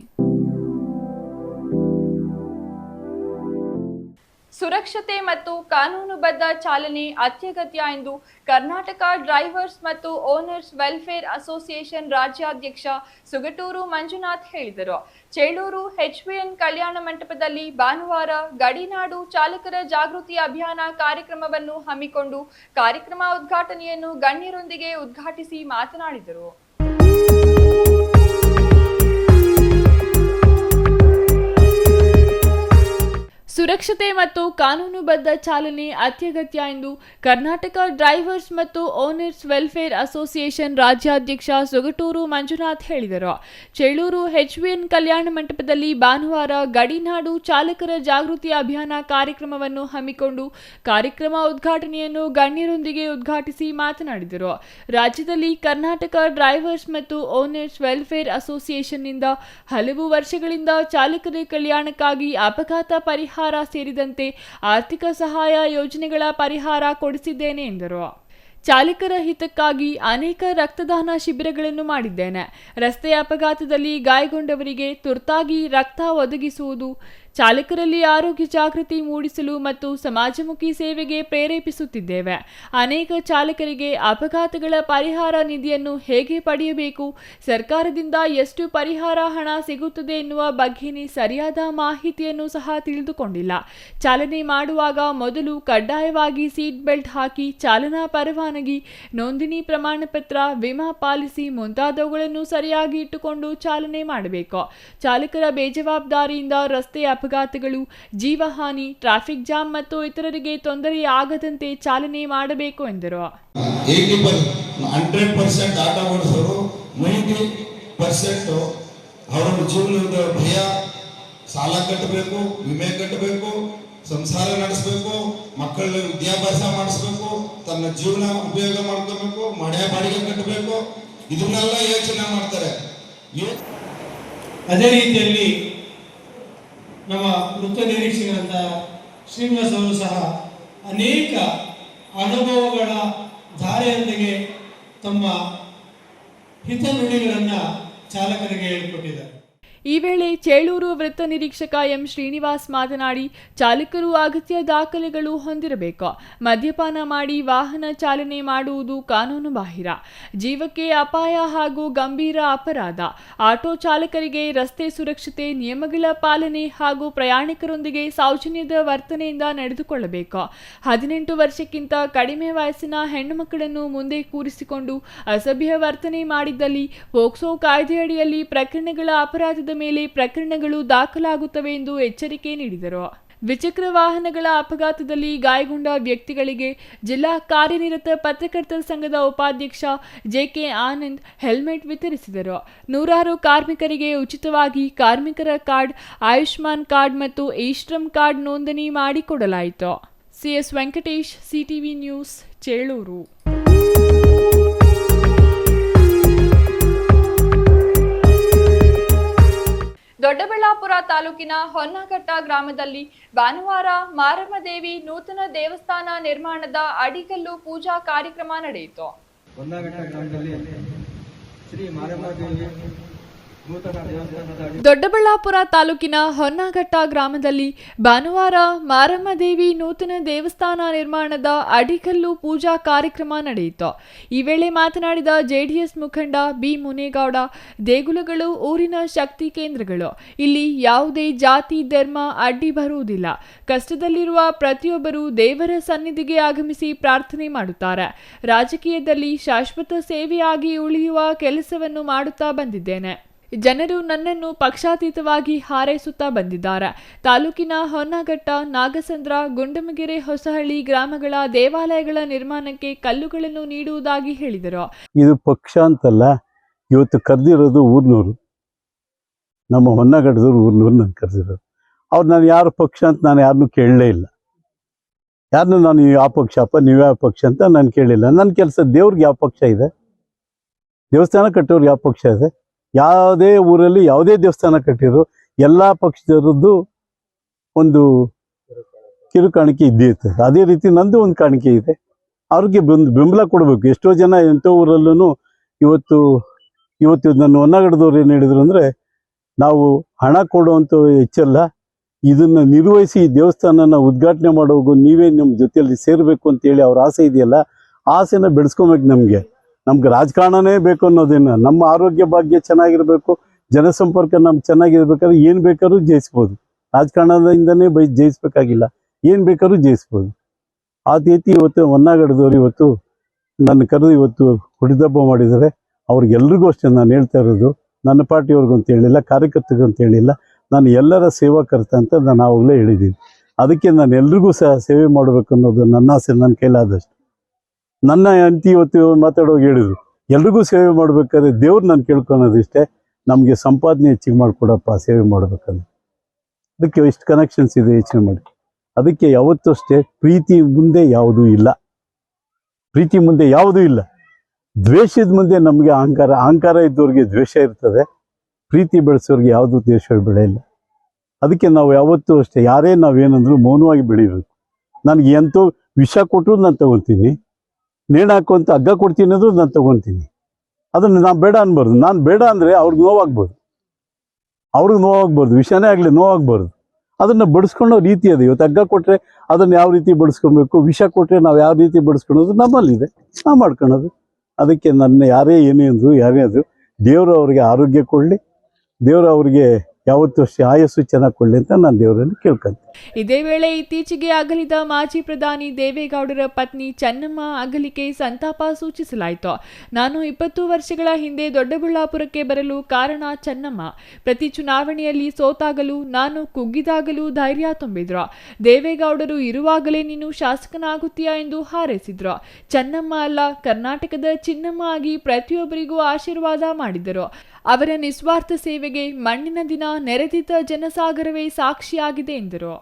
ಸುರಕ್ಷತೆ ಮತ್ತು ಕಾನೂನುಬದ್ಧ ಚಾಲನೆ ಅತ್ಯಗತ್ಯ ಎಂದು ಕರ್ನಾಟಕ ಡ್ರೈವರ್ಸ್ ಮತ್ತು ಓನರ್ಸ್ ವೆಲ್ಫೇರ್ ಅಸೋಸಿಯೇಷನ್ ರಾಜ್ಯಾಧ್ಯಕ್ಷ ಸುಗಟೂರು ಮಂಜುನಾಥ್ ಹೇಳಿದರು. ಚೇಳೂರು HVN ಕಲ್ಯಾಣ ಮಂಟಪದಲ್ಲಿ ಭಾನುವಾರ ಗಡಿನಾಡು ಚಾಲಕರ ಜಾಗೃತಿ ಅಭಿಯಾನ ಕಾರ್ಯಕ್ರಮವನ್ನು ಹಮ್ಮಿಕೊಂಡು ಕಾರ್ಯಕ್ರಮ ಉದ್ಘಾಟನೆಯನ್ನು ಗಣ್ಯರೊಂದಿಗೆ ಉದ್ಘಾಟಿಸಿ ಮಾತನಾಡಿದರು. ಸುರಕ್ಷತೆ ಮತ್ತು ಕಾನೂನುಬದ್ಧ ಚಾಲನೆ ಅತ್ಯಗತ್ಯ ಎಂದು ಕರ್ನಾಟಕ ಡ್ರೈವರ್ಸ್ ಮತ್ತು ಓನರ್ಸ್ ವೆಲ್ಫೇರ್ ಅಸೋಸಿಯೇಷನ್ ರಾಜ್ಯಾಧ್ಯಕ್ಷ ಸುಗಟೂರು ಮಂಜುನಾಥ್ ಹೇಳಿದರು. ಚೇಳೂರು HVN ಕಲ್ಯಾಣ ಮಂಟಪದಲ್ಲಿ ಭಾನುವಾರ ಗಡಿನಾಡು ಚಾಲಕರ ಜಾಗೃತಿ ಅಭಿಯಾನ ಕಾರ್ಯಕ್ರಮವನ್ನು ಹಮ್ಮಿಕೊಂಡು ಕಾರ್ಯಕ್ರಮ ಉದ್ಘಾಟನೆಯನ್ನು ಗಣ್ಯರೊಂದಿಗೆ ಉದ್ಘಾಟಿಸಿ ಮಾತನಾಡಿದರು. ರಾಜ್ಯದಲ್ಲಿ ಕರ್ನಾಟಕ ಡ್ರೈವರ್ಸ್ ಮತ್ತು ಓನರ್ಸ್ ವೆಲ್ಫೇರ್ ಅಸೋಸಿಯೇಷನ್ನಿಂದ ಹಲವು ವರ್ಷಗಳಿಂದ ಚಾಲಕರ ಕಲ್ಯಾಣಕ್ಕಾಗಿ ಅಪಘಾತ ಪರಿಹಾರ ಸೇರಿದಂತೆ ಆರ್ಥಿಕ ಸಹಾಯ ಯೋಜನೆಗಳ ಪರಿಹಾರ ಕೊಡಿಸಿದ್ದೇನೆ ಎಂದರು. ಚಾಲಕರ ಹಿತಕ್ಕಾಗಿ ಅನೇಕ ರಕ್ತದಾನ ಶಿಬಿರಗಳನ್ನು ಮಾಡಿದ್ದೇನೆ. ರಸ್ತೆ ಅಪಘಾತದಲ್ಲಿ ಗಾಯಗೊಂಡವರಿಗೆ ತುರ್ತಾಗಿ ರಕ್ತ ಒದಗಿಸುವುದು, ಚಾಲಕರಲ್ಲಿ ಆರೋಗ್ಯ ಜಾಗೃತಿ ಮೂಡಿಸಲು ಮತ್ತು ಸಮಾಜಮುಖಿ ಸೇವೆಗೆ ಪ್ರೇರೇಪಿಸುತ್ತಿದ್ದೇವೆ. ಅನೇಕ ಚಾಲಕರಿಗೆ ಅಪಘಾತಗಳ ಪರಿಹಾರ ನಿಧಿಯನ್ನು ಹೇಗೆ ಪಡೆಯಬೇಕು, ಸರ್ಕಾರದಿಂದ ಎಷ್ಟು ಪರಿಹಾರ ಹಣ ಸಿಗುತ್ತದೆ ಎನ್ನುವ ಬಗ್ಗೆನೇ ಸರಿಯಾದ ಮಾಹಿತಿಯನ್ನು ಸಹ ತಿಳಿದುಕೊಂಡಿಲ್ಲ. ಚಾಲನೆ ಮಾಡುವಾಗ ಮೊದಲು ಕಡ್ಡಾಯವಾಗಿ ಸೀಟ್ ಬೆಲ್ಟ್ ಹಾಕಿ, ಚಾಲನಾ ಪರವಾನಗಿ, ನೋಂದಣಿ ಪ್ರಮಾಣ ಪತ್ರ, ವಿಮಾ ಪಾಲಿಸಿ ಮುಂತಾದವುಗಳನ್ನು ಸರಿಯಾಗಿ ಇಟ್ಟುಕೊಂಡು ಚಾಲನೆ ಮಾಡಬೇಕು. ಚಾಲಕರ ಬೇಜವಾಬ್ದಾರಿಯಿಂದ ರಸ್ತೆ ಅಪಘಾತಗಳು, ಜೀವಹಾನಿ, ಟ್ರಾಫಿಕ್ ಜಾಮ್ ಮತ್ತು ಇತರರಿಗೆ ತೊಂದರೆಯಾಗದಂತೆ ಚಾಲನೆ ಮಾಡಬೇಕು ಎಂದರು. 100% ಆಟೋ ಓಡಿಸೋರು 90% ಅವರ ಜೀವನದ ಭಯ, ಸಾಲ ಕಟ್ಟಬೇಕು, ವಿಮೆ ಕಟ್ಟಬೇಕು, ಸಂಸಾರ ನಡೆಸಬೇಕು, ಮಕ್ಕಳ ವಿದ್ಯಾಭ್ಯಾಸ ಮಾಡಿಸ್ಬೇಕು, ತನ್ನ ಜೀವನ ಉಪಯೋಗ ಮಾಡ್ಕೋಬೇಕು, ಮನೆ ಬಾಡಿಗೆ ಕಟ್ಟಬೇಕು, ಇದನ್ನೆಲ್ಲ ಯೋಚನೆ ಮಾಡ್ತಾರೆ. ಅದೇ ರೀತಿಯಲ್ಲಿ ನಮ್ಮ ವೃತ್ತ ನಿರೀಕ್ಷಕರಾದ ಶ್ರೀನಿವಾಸ್ ಅವರು ಸಹ ಅನೇಕ ಅನುಭವಗಳ ಧಾರೆಯೊಂದಿಗೆ ತಮ್ಮ ಹಿತನುಡಿಗಳನ್ನು ಚಾಲಕರಿಗೆ ಹೇಳಿಕೊಟ್ಟಿದ್ದಾರೆ. ಈ ವೇಳೆ ಚೇಳೂರು ವೃತ್ತ ನಿರೀಕ್ಷಕ ಎಂ ಶ್ರೀನಿವಾಸ್ ಮಾತನಾಡಿ, ಚಾಲಕರು ಅಗತ್ಯ ದಾಖಲೆಗಳು ಹೊಂದಿರಬೇಕು. ಮದ್ಯಪಾನ ಮಾಡಿ ವಾಹನ ಚಾಲನೆ ಮಾಡುವುದು ಕಾನೂನು ಬಾಹಿರ, ಜೀವಕ್ಕೆ ಅಪಾಯ ಹಾಗೂ ಗಂಭೀರ ಅಪರಾಧ. ಆಟೋ ಚಾಲಕರಿಗೆ ರಸ್ತೆ ಸುರಕ್ಷತೆ ನಿಯಮಗಳ ಪಾಲನೆ ಹಾಗೂ ಪ್ರಯಾಣಿಕರೊಂದಿಗೆ ಸೌಜನ್ಯದ ವರ್ತನೆಯಿಂದ ನಡೆದುಕೊಳ್ಳಬೇಕು. 18 ವರ್ಷಕ್ಕಿಂತ ಕಡಿಮೆ ವಯಸ್ಸಿನ ಹೆಣ್ಣು ಮಕ್ಕಳನ್ನು ಮುಂದೆ ಕೂರಿಸಿಕೊಂಡು ಅಸಭ್ಯ ವರ್ತನೆ ಮಾಡಿದ್ದಲ್ಲಿ ಪೋಕ್ಸೋ ಕಾಯ್ದೆಯಡಿಯಲ್ಲಿ ಪ್ರಕರಣಗಳ ಅಪರಾಧದ ಮೇಲೆ ಪ್ರಕರಣಗಳು ದಾಖಲಾಗುತ್ತವೆ ಎಂದು ಎಚ್ಚರಿಕೆ ನೀಡಿದರು. ದ್ವಿಚಕ್ರ ವಾಹನಗಳ ಅಪಘಾತದಲ್ಲಿ ಗಾಯಗೊಂಡ ವ್ಯಕ್ತಿಗಳಿಗೆ ಜಿಲ್ಲಾ ಕಾರ್ಯನಿರತ ಪತ್ರಕರ್ತರ ಸಂಘದ ಉಪಾಧ್ಯಕ್ಷ ಜೆಕೆ ಆನಂದ್ ಹೆಲ್ಮೆಟ್ ವಿತರಿಸಿದರು. 100 ಕಾರ್ಮಿಕರಿಗೆ ಉಚಿತವಾಗಿ ಕಾರ್ಮಿಕರ ಕಾರ್ಡ್, ಆಯುಷ್ಮಾನ್ ಕಾರ್ಡ್ ಮತ್ತು ಇ-ಶ್ರಮ್ ಕಾರ್ಡ್ ನೋಂದಣಿ ಮಾಡಿಕೊಡಲಾಯಿತು. CS Venkatesh, CTV news, Chelur. Doddaballapur ತಾಲೂಕಿನ ಹೊನ್ನಘಟ್ಟ ಗ್ರಾಮದಲ್ಲಿ ಭಾನುವಾರ ಮಾರಮ್ಮದೇವಿ ನೂತನ ದೇವಸ್ಥಾನ ನಿರ್ಮಾಣದ ಅಡಿಗಲ್ಲು ಪೂಜಾ ಕಾರ್ಯಕ್ರಮ ನಡೆಯಿತು. ಹೊನ್ನಘಟ್ಟ ಗ್ರಾಮದಲ್ಲಿ ಶ್ರೀ ಮಾರಮ್ಮದೇವಿ ದೊಡ್ಡಬಳ್ಳಾಪುರ ತಾಲೂಕಿನ ಹೊನ್ನಘಟ್ಟ ಗ್ರಾಮದಲ್ಲಿ ಭಾನುವಾರ ಮಾರಮ್ಮದೇವಿ ನೂತನ ದೇವಸ್ಥಾನ ನಿರ್ಮಾಣದ ಅಡಿಗಲ್ಲು ಪೂಜಾ ಕಾರ್ಯಕ್ರಮ ನಡೆಯಿತು. ಈ ವೇಳೆ ಮಾತನಾಡಿದ ಜೆಡಿಎಸ್ ಮುಖಂಡ ಬಿ ಮುನೇಗೌಡ, ದೇಗುಲಗಳು ಊರಿನ ಶಕ್ತಿ ಕೇಂದ್ರಗಳು. ಇಲ್ಲಿ ಯಾವುದೇ ಜಾತಿ ಧರ್ಮ ಅಡ್ಡಿ ಬರುವುದಿಲ್ಲ. ಕಷ್ಟದಲ್ಲಿರುವ ಪ್ರತಿಯೊಬ್ಬರು ದೇವರ ಸನ್ನಿಧಿಗೆ ಆಗಮಿಸಿ ಪ್ರಾರ್ಥನೆ ಮಾಡುತ್ತಾರೆ. ರಾಜಕೀಯದಲ್ಲಿ ಶಾಶ್ವತ ಸೇವೆಯಾಗಿ ಉಳಿಯುವ ಕೆಲಸವನ್ನು ಮಾಡುತ್ತಾ ಬಂದಿದ್ದೇನೆ. ಜನರು ನನ್ನನ್ನು ಪಕ್ಷಾತೀತವಾಗಿ ಹಾರೈಸುತ್ತಾ ಬಂದಿದ್ದಾರೆ. ತಾಲೂಕಿನ ಹೊನ್ನಘಟ್ಟ, ನಾಗಸಂದ್ರ, ಗುಂಡಮಗೆರೆ, ಹೊಸಹಳ್ಳಿ ಗ್ರಾಮಗಳ ದೇವಾಲಯಗಳ ನಿರ್ಮಾಣಕ್ಕೆ ಕಲ್ಲುಗಳನ್ನು ನೀಡುವುದಾಗಿ ಹೇಳಿದರು. ಇದು ಪಕ್ಷ ಅಂತಲ್ಲ, ಇವತ್ತು ಕರೆದಿರೋದು ಊರ್ನೂರು, ನಮ್ಮ ಹೊನ್ನಘಟ್ಟದವ್ರು ಊರ್ನೂರು ನಾನು ಕರೆದಿರೋದು. ಅವ್ರು ನಾನು ಯಾರು ಪಕ್ಷ ಅಂತ ನಾನು ಯಾರನ್ನೂ ಕೇಳಲೇ ಇಲ್ಲ. ಯಾರನ್ನೂ ನಾನು ಯಾವ ಪಕ್ಷಪ್ಪ ನೀವು ಯಾವ ಪಕ್ಷ ಅಂತ ನಾನು ಕೇಳಿಲ್ಲ. ನನ್ನ ಕೆಲಸ ದೇವ್ರಿಗೆ ಯಾವ ಪಕ್ಷ ಇದೆ, ದೇವಸ್ಥಾನ ಕಟ್ಟೋರ್ಗೆ ಯಾವ ಪಕ್ಷ ಇದೆ, ಯಾವುದೇ ಊರಲ್ಲಿ ಯಾವುದೇ ದೇವಸ್ಥಾನ ಕಟ್ಟಿದ್ರು ಎಲ್ಲ ಪಕ್ಷದವರದ್ದು ಒಂದು ಕಿರು ಕಾಣಿಕೆ ಇದ್ದೇ ಇರ್ತದೆ. ಅದೇ ರೀತಿ ನಂದು ಒಂದು ಕಾಣಿಕೆ ಇದೆ, ಅವ್ರಿಗೆ ಬೆಂಬಲ ಕೊಡಬೇಕು. ಎಷ್ಟೋ ಜನ ಎಂಥ ಊರಲ್ಲೂ ಇವತ್ತು ನನ್ನ ಹೊನ್ನಘಟ್ಟದವ್ರು ಏನು ಹೇಳಿದ್ರು ಅಂದರೆ, ನಾವು ಹಣ ಕೊಡುವಂಥ ಹೆಚ್ಚಲ್ಲ, ಇದನ್ನು ನಿರ್ವಹಿಸಿ ದೇವಸ್ಥಾನನ ಉದ್ಘಾಟನೆ ಮಾಡೋಗು ನೀವೇ ನಮ್ಮ ಜೊತೆಯಲ್ಲಿ ಸೇರಬೇಕು ಅಂತೇಳಿ ಅವ್ರ ಆಸೆ ಇದೆಯಲ್ಲ, ಆಸೆನ ಬೆಳೆಸ್ಕೊಬೇಕು. ನಮ್ಗೆ ರಾಜಕಾರಣನೇ ಬೇಕು ಅನ್ನೋದೇನು, ನಮ್ಮ ಆರೋಗ್ಯ ಭಾಗ್ಯ ಚೆನ್ನಾಗಿರಬೇಕು, ಜನಸಂಪರ್ಕ ನಮ್ಗೆ ಚೆನ್ನಾಗಿರ್ಬೇಕಾದ್ರೆ ಏನು ಬೇಕಾದ್ರೂ ಜಯಿಸ್ಬೋದು. ರಾಜಕಾರಣದಿಂದನೇ ಜಯಿಸ್ಬೇಕಾಗಿಲ್ಲ, ಏನು ಬೇಕಾದ್ರೂ ಜಯಿಸ್ಬೋದು. ಆ ರೀತಿ ಇವತ್ತು ಹೊನ್ನಘಟ್ಟದವ್ರು ಇವತ್ತು ನನ್ನ ಕರೆದು ಇವತ್ತು ಹುಡಿದಬ್ಬ ಮಾಡಿದ್ದಾರೆ. ಅವ್ರಿಗೆಲ್ರಿಗೂ ಅಷ್ಟೇ ನಾನು ಹೇಳ್ತಾ ಇರೋದು, ನನ್ನ ಪಾರ್ಟಿಯವ್ರಿಗೂ ಅಂತ ಹೇಳಿಲ್ಲ, ಕಾರ್ಯಕರ್ತರಿಗೂ ಅಂತ ಹೇಳಿಲ್ಲ, ನಾನು ಎಲ್ಲರ ಸೇವಾಕರ್ತ ಅಂತ ನಾನು ಆವಾಗಲೇ ಹೇಳಿದ್ದೀನಿ. ಅದಕ್ಕೆ ನಾನು ಎಲ್ರಿಗೂ ಸಹ ಸೇವೆ ಮಾಡಬೇಕು ಅನ್ನೋದು ನನ್ನ ಆಸೆ, ನನ್ನ ಕೈಲಾದಷ್ಟು. ನನ್ನ ಅಂತಿ ಇವತ್ತು ಮಾತಾಡೋಗಿ ಹೇಳಿದ್ರು, ಎಲ್ರಿಗೂ ಸೇವೆ ಮಾಡ್ಬೇಕಾದ್ರೆ ದೇವ್ರು ನಾನು ಕೇಳ್ಕೊಳೋದಿಷ್ಟೇ, ನಮಗೆ ಸಂಪಾದನೆ ಹೆಚ್ಚಿಗೆ ಮಾಡಿಕೊಡಪ್ಪ ಸೇವೆ ಮಾಡ್ಬೇಕಂದ್ರೆ. ಅದಕ್ಕೆ ಎಷ್ಟು ಕನೆಕ್ಷನ್ಸ್ ಇದೆ ಯೋಚನೆ ಮಾಡಿ. ಅದಕ್ಕೆ ಯಾವತ್ತೂ ಅಷ್ಟೇ ಪ್ರೀತಿ ಮುಂದೆ ಯಾವುದೂ ಇಲ್ಲ, ಪ್ರೀತಿ ಮುಂದೆ ಯಾವುದೂ ಇಲ್ಲ. ದ್ವೇಷದ ಮುಂದೆ ನಮಗೆ ಅಹಂಕಾರ ಇದ್ದವ್ರಿಗೆ ದ್ವೇಷ ಇರ್ತದೆ, ಪ್ರೀತಿ ಬೆಳೆಸೋರಿಗೆ ಯಾವುದೂ ದ್ವೇಷ ಬೆಳೆಯಿಲ್ಲ. ಅದಕ್ಕೆ ನಾವು ಯಾವತ್ತೂ ಅಷ್ಟೇ ಯಾರೇ ನಾವೇನಂದ್ರೂ ಮೌನವಾಗಿ ಬೆಳಿಬೇಕು. ನನಗೆ ಎಂತೋ ವಿಷ ಕೊಟ್ಟರು ನಾನು ತಗೊತೀನಿ, ನೇಣು ಹಾಕುವಂತ ಹಗ್ಗ ಕೊಡ್ತೀನಿ ಅಂದ್ರೂ ನಾನು ತಗೊತೀನಿ. ಅದನ್ನು ನಾನು ಬೇಡ ಅನ್ಬಾರ್ದು. ನಾನು ಬೇಡ ಅಂದರೆ ಅವ್ರಿಗೆ ನೋವಾಗ್ಬೋದು, ವಿಷನೇ ಆಗಲಿ ನೋವಾಗ್ಬಾರ್ದು. ಅದನ್ನು ಬಡಿಸ್ಕೊಳ್ಳೋ ರೀತಿ ಅದು. ಇವತ್ತು ಹಗ್ಗ ಕೊಟ್ಟರೆ ಅದನ್ನು ಯಾವ ರೀತಿ ಬಡಿಸ್ಕೊಬೇಕು, ವಿಷ ಕೊಟ್ಟರೆ ನಾವು ಯಾವ ರೀತಿ ಬಡಿಸ್ಕೊಳೋದು ನಮ್ಮಲ್ಲಿದೆ, ನಾವು ಮಾಡ್ಕೊಳೋದು. ಅದಕ್ಕೆ ನನ್ನ ಯಾರೇ ಏನೇ ಅಂದರು ದೇವರು ಅವರಿಗೆ ಆರೋಗ್ಯ ಕೊಡಲಿ, ದೇವರು ಅವರಿಗೆ ಯಾವತ್ತೂ ಅಷ್ಟೇ ಆಯಸ್ಸು ಚೆನ್ನಾಗಿ ಕೊಡಲಿ ಅಂತ ನಾನು ದೇವರಲ್ಲಿ ಕೇಳ್ಕೊಂತೀನಿ. ಇದೇ ವೇಳೆ ಇತ್ತೀಚೆಗೆ ಅಗಲಿದ ಮಾಜಿ ಪ್ರಧಾನಿ ದೇವೇಗೌಡರ ಪತ್ನಿ ಚೆನ್ನಮ್ಮ ಅಗಲಿಕೆ ಸಂತಾಪ ಸೂಚಿಸಲಾಯಿತು. ನಾನು 20 ವರ್ಷಗಳ ಹಿಂದೆ ದೊಡ್ಡಬಳ್ಳಾಪುರಕ್ಕೆ ಬರಲು ಕಾರಣ ಚೆನ್ನಮ್ಮ. ಪ್ರತಿ ಚುನಾವಣೆಯಲ್ಲಿ ಸೋತಾಗಲೂ ನಾನು ಕುಗ್ಗಿದಾಗಲೂ ಧೈರ್ಯ ತುಂಬಿದ್ರು. ದೇವೇಗೌಡರು ಇರುವಾಗಲೇ ನೀನು ಶಾಸಕನಾಗುತ್ತೀಯಾ ಎಂದು ಹಾರೈಸಿದ್ರು. ಚೆನ್ನಮ್ಮ ಅಲ್ಲ, ಕರ್ನಾಟಕದ ಚಿನ್ನಮ್ಮ ಆಗಿ ಪ್ರತಿಯೊಬ್ಬರಿಗೂ ಆಶೀರ್ವಾದ ಮಾಡಿದರು. ಅವರ ನಿಸ್ವಾರ್ಥ ಸೇವೆಗೆ ಮಣ್ಣಿನ ದಿನ ನೆರೆದಿದ್ದ ಜನಸಾಗರವೇ ಸಾಕ್ಷಿಯಾಗಿದೆ ಎಂದರು.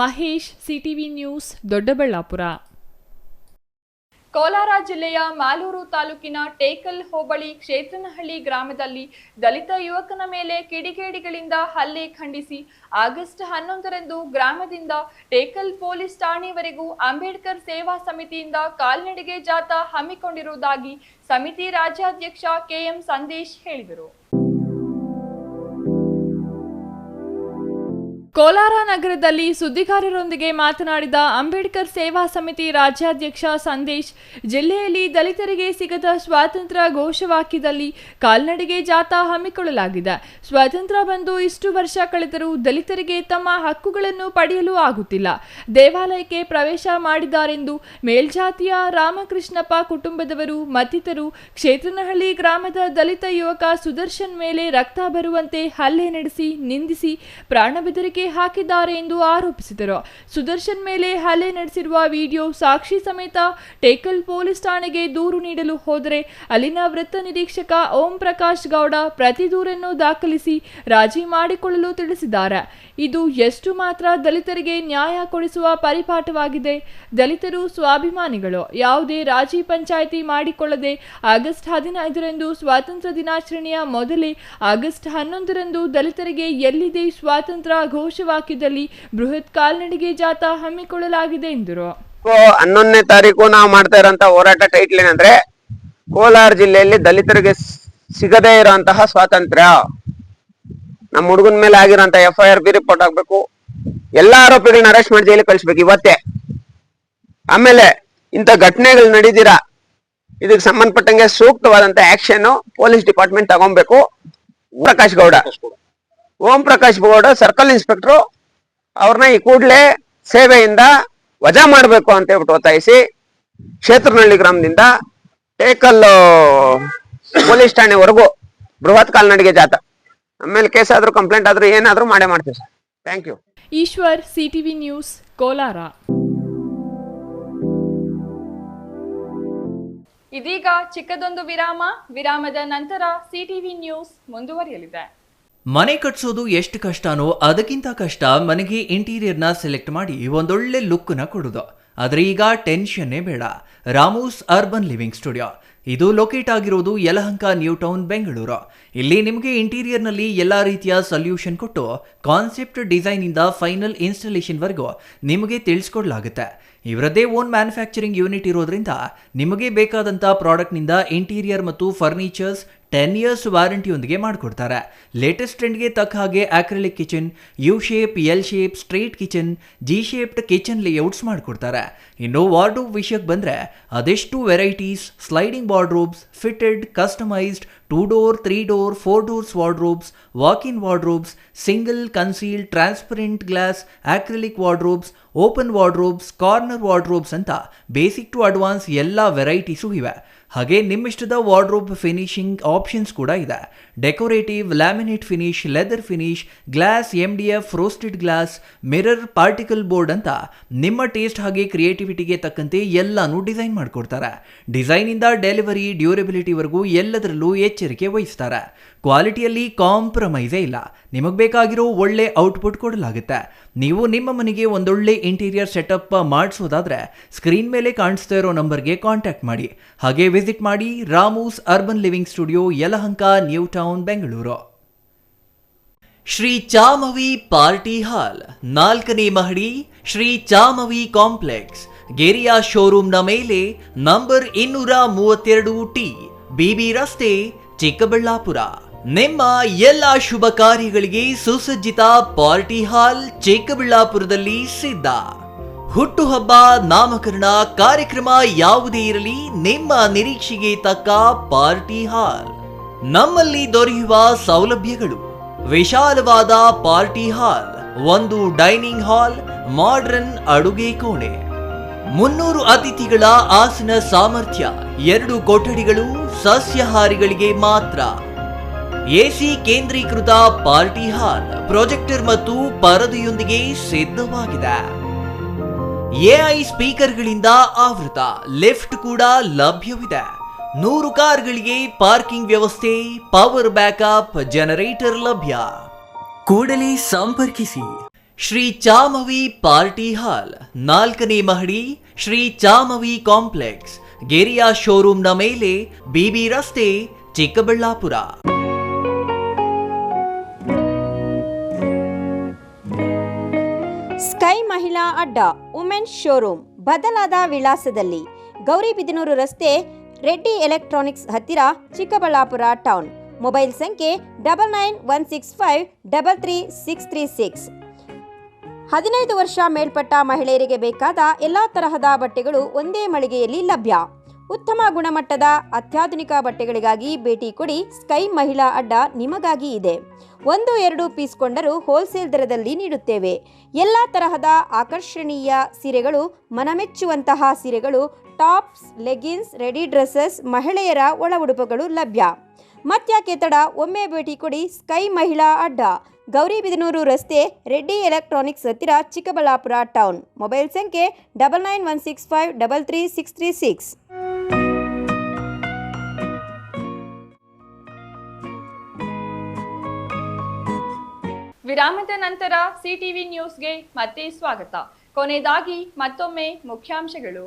Mahesh, CTV news, Doddaballapur. ಕೋಲಾರ ಜಿಲ್ಲೆಯ ಮಾಲೂರು ತಾಲೂಕಿನ ಟೇಕಲ್ ಹೋಬಳಿ ಕ್ಷೇತ್ರನಹಳ್ಳಿ ಗ್ರಾಮದಲ್ಲಿ ದಲಿತ ಯುವಕನ ಮೇಲೆ ಕಿಡಿಗೇಡಿಗಳಿಂದ ಹಲ್ಲೆ ಖಂಡಿಸಿ ಆಗಸ್ಟ್ 11ರಂದು ಗ್ರಾಮದಿಂದ ಟೇಕಲ್ ಪೊಲೀಸ್ ಠಾಣೆವರೆಗೂ ಅಂಬೇಡ್ಕರ್ ಸೇವಾ ಸಮಿತಿಯಿಂದ ಕಾಲ್ನಡಿಗೆ ಜಾಥಾ ಹಮ್ಮಿಕೊಂಡಿರುವುದಾಗಿ ಸಮಿತಿ ರಾಜ್ಯಾಧ್ಯಕ್ಷ ಕೆಎಂ ಸಂದೇಶ್ ಹೇಳಿದರು. ಕೋಲಾರ ನಗರದಲ್ಲಿ ಸುದ್ದಿಗಾರರೊಂದಿಗೆ ಮಾತನಾಡಿದ ಅಂಬೇಡ್ಕರ್ ಸೇವಾ ಸಮಿತಿ ರಾಜ್ಯಾಧ್ಯಕ್ಷ ಸಂದೇಶ್, ಜಿಲ್ಲೆಯಲ್ಲಿ ದಲಿತರಿಗೆ ಸಿಗದ ಸ್ವಾತಂತ್ರ್ಯ ಘೋಷವಾಕ್ಯದಲ್ಲಿ ಕಾಲ್ನಡಿಗೆ ಜಾಥಾ ಹಮ್ಮಿಕೊಳ್ಳಲಾಗಿದೆ. ಸ್ವಾತಂತ್ರ್ಯ ಬಂದು ಇಷ್ಟು ವರ್ಷ ಕಳೆದರೂ ದಲಿತರಿಗೆ ತಮ್ಮ ಹಕ್ಕುಗಳನ್ನು ಪಡೆಯಲು ಆಗುತ್ತಿಲ್ಲ. ದೇವಾಲಯಕ್ಕೆ ಪ್ರವೇಶ ಮಾಡಿದ್ದಾರೆಂದು ಮೇಲ್ಜಾತಿಯ ರಾಮಕೃಷ್ಣಪ್ಪ ಕುಟುಂಬದವರು ಮತ್ತಿತರರು ಕ್ಷೇತ್ರನಹಳ್ಳಿ ಗ್ರಾಮದ ದಲಿತ ಯುವಕ ಸುದರ್ಶನ್ ಮೇಲೆ ರಕ್ತ ಬರುವಂತೆ ಹಲ್ಲೆ ನಡೆಸಿ ನಿಂದಿಸಿ ಪ್ರಾಣ ಬೆದರಿಕೆ ಹಾಕಿದ್ದಾರೆ ಎಂದು ಆರೋಪಿಸಿದರು. ಸುದರ್ಶನ್ ಮೇಲೆ ಹಲ್ಲೆ ನಡೆಸಿರುವ ವಿಡಿಯೋ ಸಾಕ್ಷಿ ಸಮೇತ ಟೇಕಲ್ ಪೊಲೀಸ್ ಠಾಣೆಗೆ ದೂರು ನೀಡಲು ಹೋದರೆ ಅಲ್ಲಿನ ವೃತ್ತ ನಿರೀಕ್ಷಕ ಓಂ ಪ್ರಕಾಶ್ ಗೌಡ ಪ್ರತಿ ದೂರನ್ನು ದಾಖಲಿಸಿ ರಾಜಿ ಮಾಡಿಕೊಳ್ಳಲು ತಿಳಿಸಿದ್ದಾರೆ. ಇದು ಎಷ್ಟು ಮಾತ್ರ ದಲಿತರಿಗೆ ನ್ಯಾಯ ಕೊಡಿಸುವ ಪರಿಪಾಠವಾಗಿದೆ. ದಲಿತರು ಸ್ವಾಭಿಮಾನಿಗಳು. ಯಾವುದೇ ರಾಜಿ ಪಂಚಾಯಿತಿ ಮಾಡಿಕೊಳ್ಳದೆ ಆಗಸ್ಟ್ 15ರಂದು ಸ್ವಾತಂತ್ರ್ಯ ದಿನಾಚರಣೆಯ ಮೊದಲೇ ಆಗಸ್ಟ್ 11ರಂದು ದಲಿತರಿಗೆ ಎಲ್ಲಿದೆ ಸ್ವಾತಂತ್ರ್ಯ ಘೋಷವಾಕ್ಯದಲ್ಲಿ ಬೃಹತ್ ಕಾಲ್ನಡಿಗೆ ಜಾಥಾ ಹಮ್ಮಿಕೊಳ್ಳಲಾಗಿದೆ ಎಂದರು. 11ನೇ ತಾರೀಕು ನಾವು ಮಾಡ್ತಾ ಇರೋಂತ ಹೋರಾಟ ಟೈಟ್ಲ್ ಏನಂದ್ರೆ ಕೋಲಾರ ಜಿಲ್ಲೆಯಲ್ಲಿ ದಲಿತರಿಗೆ ಸಿಗದೇ ಇರುವಂತಹ ಸ್ವಾತಂತ್ರ್ಯ. ನಮ್ಮ ಹುಡುಗನ ಮೇಲೆ ಆಗಿರೋಂತ FIR ಬಿ ರಿಪೋರ್ಟ್ ಆಗ್ಬೇಕು, ಎಲ್ಲಾ ಆರೋಪಿಗಳನ್ನ ಅರೆಸ್ಟ್ ಮಾಡಿ ಜೈಲಿಗೆ ಕಳಿಸ್ಬೇಕು ಇವತ್ತೇ. ಆಮೇಲೆ ಇಂಥ ಘಟನೆಗಳು ನಡೀದಿರಾ ಇದಕ್ಕೆ ಸಂಬಂಧಪಟ್ಟಂಗೆ ಸೂಕ್ತವಾದಂತ ಆಕ್ಷನ್ ಪೊಲೀಸ್ ಡಿಪಾರ್ಟ್ಮೆಂಟ್ ತಗೊಬೇಕು. ಓಂ ಪ್ರಕಾಶ್ ಗೌಡ ಸರ್ಕಲ್ ಇನ್ಸ್ಪೆಕ್ಟರ್ ಅವ್ರನ್ನ ಈ ಕೂಡಲೇ ಸೇವೆಯಿಂದ ವಜಾ ಮಾಡಬೇಕು ಅಂತ ಹೇಳ್ಬಿಟ್ಟು ಒತ್ತಾಯಿಸಿ ಕ್ಷೇತ್ರನಹಳ್ಳಿ ಗ್ರಾಮದಿಂದ ಟೇಕಲ್ ಪೊಲೀಸ್ ಠಾಣೆವರೆಗೂ ಬೃಹತ್ ಕಾಲ್ನಡಿಗೆ ಜಾಥಾ. ಆಮೇಲೆ ಕೇಸ್ ಆದ್ರೂ ಕಂಪ್ಲೇಂಟ್ ಆದ್ರೂ ಏನಾದ್ರೂ ಮಾಡೇ ಮಾಡ್ತೀವಿ sir. Thank you. Eshwar, CTV news, Kolar. ಇದೀಗ ಚಿಕ್ಕದೊಂದು ವಿರಾಮದ ನಂತರ ಸಿಟಿವಿ ನ್ಯೂಸ್ ಮುಂದುವರಿಯಲಿದೆ. ಮನೆ ಕಟ್ಸೋದು ಎಷ್ಟು ಕಷ್ಟನೋ ಅದಕ್ಕಿಂತ ಕಷ್ಟ ಮನೆಗೆ ಇಂಟೀರಿಯರ್ನ ಸೆಲೆಕ್ಟ್ ಮಾಡಿ ಒಂದೊಳ್ಳೆ ಲುಕ್ನ ಕೊಡೋದು. ಆದರೆ ಈಗ ಟೆನ್ಷನ್ನೇ ಬೇಡ. ರಾಮೂಸ್ ಅರ್ಬನ್ ಲಿವಿಂಗ್ ಸ್ಟುಡಿಯೋ ಇದು ಲೊಕೇಟ್ ಆಗಿರೋದು ಯಲಹಂಕ ನ್ಯೂ ಟೌನ್ ಬೆಂಗಳೂರು. ಇಲ್ಲಿ ನಿಮಗೆ ಇಂಟೀರಿಯರ್ನಲ್ಲಿ ಎಲ್ಲ ರೀತಿಯ ಸೊಲ್ಯೂಷನ್ ಕೊಟ್ಟು ಕಾನ್ಸೆಪ್ಟ್ ಡಿಸೈನಿಂದ ಫೈನಲ್ ಇನ್ಸ್ಟಾಲೇಷನ್ವರೆಗೂ ನಿಮಗೆ ತಿಳಿಸ್ಕೊಡ್ಲಾಗುತ್ತೆ. ಇವರದ್ದೇ ಓನ್ ಮ್ಯಾನುಫ್ಯಾಕ್ಚರಿಂಗ್ ಯೂನಿಟ್ ಇರೋದ್ರಿಂದ ನಿಮಗೆ ಬೇಕಾದಂಥ ಪ್ರಾಡಕ್ಟ್ನಿಂದ ಇಂಟೀರಿಯರ್ ಮತ್ತು ಫರ್ನಿಚರ್ಸ್ 10 years ವಾರಂಟಿಯೊಂದಿಗೆ ಮಾಡಿಕೊಡ್ತಾರೆ. ಲೇಟೆಸ್ಟ್ ಟ್ರೆಂಡ್ಗೆ ತಕ್ಕ ಹಾಗೆ acrylic kitchen, U shape, L shape, straight kitchen, G shaped kitchen layouts ಮಾಡಿಕೊಡ್ತಾರೆ. ಇನ್ನು ವಾರ್ಡ್ರೋಬ್ ವಿಷಯಕ್ಕೆ ಬಂದರೆ ಅದೆಷ್ಟು varieties, sliding wardrobes, fitted, customised 2 door, 3 door, 4 doors wardrobes, walk-in wardrobes, single, concealed, transparent glass, acrylic wardrobes, open wardrobes, corner wardrobes ಅಂತ basic to advance ಎಲ್ಲ varieties ಇವೆ. ಹಾಗೆ ನಿಮ್ಮಿಷ್ಟದ wardrobe finishing options ಕೂಡ ಇದೆ. Decorative, laminate finish, leather finish, glass, MDF, roasted glass, mirror, particle board ಅಂತ ನಿಮ್ಮ taste ಹಾಗೆ ಕ್ರಿಯೇಟಿವಿಟಿಗೆ ತಕ್ಕಂತೆ ಎಲ್ಲಾನು ಡಿಸೈನ್ ಮಾಡಿಕೊಡ್ತಾರೆ. ಡಿಸೈನಿಂದ ಡೆಲಿವರಿ, ಡ್ಯೂರಬಿಲಿಟಿವರೆಗೂ ಎಲ್ಲದರಲ್ಲೂ ಎಚ್ಚರಿಕೆ ವಹಿಸ್ತಾರೆ. ಕ್ವಾಲಿಟಿಯಲ್ಲಿ ಕಾಂಪ್ರಮೈಸೇ ಇಲ್ಲ. ನಿಮಗೆ ಬೇಕಾಗಿರೋ ಒಳ್ಳೆ ಔಟ್ಪುಟ್ ಕೊಡಲಾಗುತ್ತೆ. ನೀವು ನಿಮ್ಮ ಮನೆಗೆ ಒಂದೊಳ್ಳೆ ಇಂಟೀರಿಯರ್ ಸೆಟಪ್ ಮಾಡಿಸೋದಾದ್ರೆ ಸ್ಕ್ರೀನ್ ಮೇಲೆ ಕಾಣಿಸ್ತಾ ಇರೋ ನಂಬರ್ಗೆ ಕಾಂಟ್ಯಾಕ್ಟ್ ಮಾಡಿ. ಹಾಗೆ ವಿಸಿಟ್ ಮಾಡಿ Ramu's urban living studio, Yelahanka, new town, Bengaluru. Shri ಚಾಮವಿ ಪಾರ್ಟಿ ಹಾಲ್, 4ನೇ ಮಹಡಿ, ಶ್ರೀ ಚಾಮವಿ ಕಾಂಪ್ಲೆಕ್ಸ್, ಗೆರಿಯಾ ಶೋರೂಮ್ನ ಮೇಲೆ, ನಂಬರ್ 232T, BB ರಸ್ತೆ, ಚಿಕ್ಕಬಳ್ಳಾಪುರ. ನಿಮ್ಮ ಎಲ್ಲ ಶುಭ ಕಾರ್ಯಗಳಿಗೆ ಸುಸಜ್ಜಿತ ಪಾರ್ಟಿ ಹಾಲ್ ಚಿಕ್ಕಬಳ್ಳಾಪುರದಲ್ಲಿ ಸಿದ್ಧ. ಹುಟ್ಟುಹಬ್ಬ, ನಾಮಕರಣ, ಕಾರ್ಯಕ್ರಮ ಯಾವುದೇ ಇರಲಿ, ನಿಮ್ಮ ನಿರೀಕ್ಷೆಗೆ ತಕ್ಕ ಪಾರ್ಟಿ ಹಾಲ್. ನಮ್ಮಲ್ಲಿ ದೊರೆಯುವ ಸೌಲಭ್ಯಗಳು: ವಿಶಾಲವಾದ ಪಾರ್ಟಿ ಹಾಲ್, ಒಂದು ಡೈನಿಂಗ್ ಹಾಲ್, ಮಾಡರ್ನ್ ಅಡುಗೆ ಕೋಣೆ, 300 ಅತಿಥಿಗಳ ಆಸನ ಸಾಮರ್ಥ್ಯ, 2 ಕೊಠಡಿಗಳು ಸಸ್ಯಾಹಾರಿಗಳಿಗೆ ಮಾತ್ರ, ಎಸಿ ಕೇಂದ್ರೀಕೃತ ಪಾರ್ಟಿ ಹಾಲ್, ಪ್ರೊಜೆಕ್ಟರ್ ಮತ್ತು ಪರದೆಯೊಂದಿಗೆ ಸಿದ್ಧವಾಗಿದೆ. ಎಐ ಸ್ಪೀಕರ್ಗಳಿಂದ ಆವೃತ ಲಿಫ್ಟ್ ಕೂಡ ಲಭ್ಯವಿದೆ. 100 ಕಾರ್ಗಳಿಗೆ ಪಾರ್ಕಿಂಗ್ ವ್ಯವಸ್ಥೆ, ಪವರ್ ಬ್ಯಾಕಪ್ ಜನರೇಟರ್ ಲಭ್ಯ. ಕೂಡಲೇ ಸಂಪರ್ಕಿಸಿ. ಶ್ರೀ ಚಾಮವಿ ಪಾರ್ಟಿ ಹಾಲ್, 4ನೇ ಮಹಡಿ, ಶ್ರೀ ಚಾಮವಿ ಕಾಂಪ್ಲೆಕ್ಸ್, ಗೆರಿಯಾ ಶೋರೂಮ್ನ ಮೇಲೆ, ಬಿಬಿ ರಸ್ತೆ, ಚಿಕ್ಕಬಳ್ಳಾಪುರ. ಸ್ಕೈ ಮಹಿಳಾ ಅಡ್ಡ ವುಮೆನ್ಸ್ ಶೋರೂಮ್ ಬದಲಾದ ವಿಳಾಸದಲ್ಲಿ, ಗೌರಿಬಿದನೂರು ರಸ್ತೆ, ರೆಡ್ಡಿ ಎಲೆಕ್ಟ್ರಾನಿಕ್ಸ್ ಹತ್ತಿರ, ಚಿಕ್ಕಬಳ್ಳಾಪುರ ಟೌನ್. ಮೊಬೈಲ್ ಸಂಖ್ಯೆ 9916533636. 15 ವರ್ಷ ಮೇಲ್ಪಟ್ಟ ಮಹಿಳೆಯರಿಗೆ ಬೇಕಾದ ಎಲ್ಲ ತರಹದ ಬಟ್ಟೆಗಳು ಒಂದೇ ಮಳಿಗೆಯಲ್ಲಿ ಲಭ್ಯ. ಉತ್ತಮ ಗುಣಮಟ್ಟದ ಅತ್ಯಾಧುನಿಕ ಬಟ್ಟೆಗಳಿಗಾಗಿ ಭೇಟಿ ಕೊಡಿ. ಸ್ಕೈ ಮಹಿಳಾ ಅಡ್ಡ ನಿಮಗಾಗಿ ಇದೆ. 1-2 ಪೀಸ್ ಕೊಂಡರೂ ಹೋಲ್ಸೇಲ್ ದರದಲ್ಲಿ ನೀಡುತ್ತೇವೆ. ಎಲ್ಲ ತರಹದ ಆಕರ್ಷಣೀಯ ಸೀರೆಗಳು, ಮನಮೆಚ್ಚುವಂತಹ ಸೀರೆಗಳು, ಟಾಪ್ಸ್, ಲೆಗಿನ್ಸ್, ರೆಡಿ ಡ್ರೆಸ್ಸಸ್, ಮಹಿಳೆಯರ ಒಳ ಉಡುಪುಗಳು ಲಭ್ಯ. ಮತ್ಯಾಕೆ ತಡ, ಒಮ್ಮೆ ಭೇಟಿ ಕೊಡಿ. ಸ್ಕೈ ಮಹಿಳಾ ಅಡ್ಡ, ಗೌರಿಬಿದನೂರು ರಸ್ತೆ, ರೆಡ್ಡಿ ಎಲೆಕ್ಟ್ರಾನಿಕ್ಸ್ ಹತ್ತಿರ, ಚಿಕ್ಕಬಳ್ಳಾಪುರ ಟೌನ್. ಮೊಬೈಲ್ ಸಂಖ್ಯೆ 9916533636. ವಿರಾಮದ ನಂತರ ಸಿಟಿವಿ ನ್ಯೂಸ್ಗೆ ಮತ್ತೆ ಸ್ವಾಗತ. ಕೊನೆಯದಾಗಿ ಮತ್ತೊಮ್ಮೆ ಮುಖ್ಯಾಂಶಗಳು.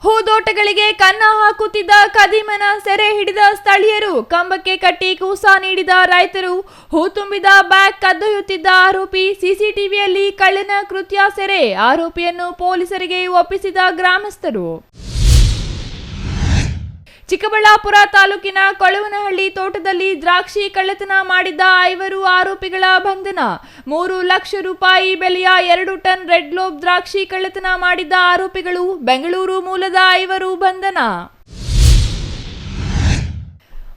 ಹೂದೋಟಗಳಿಗೆ ಕನ್ನ ಹಾಕುತ್ತಿದ್ದ ಕದಿಮನ ಸೆರೆ ಹಿಡಿದ ಸ್ಥಳೀಯರು, ಕಂಬಕ್ಕೆ ಕಟ್ಟಿ ಕೂಸ ನೀಡಿದ ರೈತರು, ಹೂ ತುಂಬಿದ ಬ್ಯಾಗ್ ಕದ್ದೊಯ್ಯುತ್ತಿದ್ದ ಆರೋಪಿ, ಸಿಸಿಟಿವಿಯಲ್ಲಿ ಕಳ್ಳನ ಕೃತ್ಯ ಸೆರೆ, ಆರೋಪಿಯನ್ನು ಪೊಲೀಸರಿಗೆ ಒಪ್ಪಿಸಿದ ಗ್ರಾಮಸ್ಥರು. ಚಿಕ್ಕಬಳ್ಳಾಪುರ ತಾಲೂಕಿನ ಕೊಳವನಹಳ್ಳಿ ತೋಟದಲ್ಲಿ ದ್ರಾಕ್ಷಿ ಕಳ್ಳತನ ಮಾಡಿದ್ದ 5 ಆರೋಪಿಗಳ ಬಂಧನ. 3 ಲಕ್ಷ ರೂಪಾಯಿ ಬೆಲೆಯ 2 ಟನ್ ರೆಡ್ ಗ್ಲೋಬ್ ದ್ರಾಕ್ಷಿ ಕಳ್ಳತನ ಮಾಡಿದ್ದ ಆರೋಪಿಗಳು, ಬೆಂಗಳೂರು ಮೂಲದ 5 ಬಂಧನ.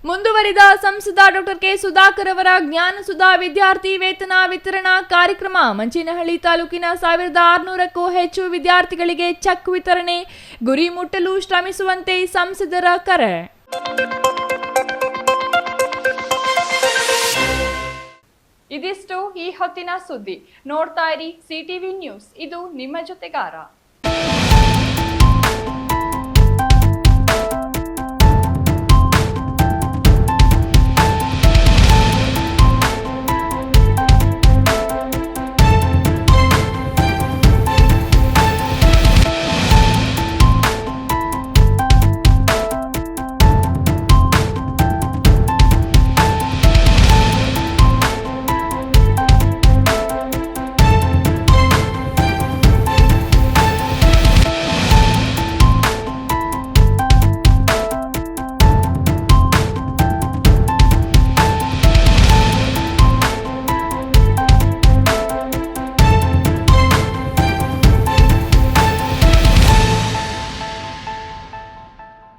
ಮುಂದುವರಿದ ಸಂಸದ ಡಾಕ್ಟರ್ ಕೆ ಸುಧಾಕರ್ ಅವರ ಜ್ಞಾನಸುಧಾ ವಿದ್ಯಾರ್ಥಿ ವೇತನ ವಿತರಣಾ ಕಾರ್ಯಕ್ರಮ. ಮಂಚೇನಹಳ್ಳಿ ತಾಲೂಕಿನ 1600ಕ್ಕೂ ಹೆಚ್ಚು ವಿದ್ಯಾರ್ಥಿಗಳಿಗೆ ಚೆಕ್ ವಿತರಣೆ. ಗುರಿ ಮುಟ್ಟಲು ಶ್ರಮಿಸುವಂತೆ ಸಂಸದರ ಕರೆ. ಇದಿಷ್ಟು ಈ ಹೊತ್ತಿನ ಸುದ್ದಿ. ನೋಡ್ತಾ ಇರಿ ಸಿಟಿವಿ ನ್ಯೂಸ್, ಇದು ನಿಮ್ಮ ಜೊತೆಗಾರ.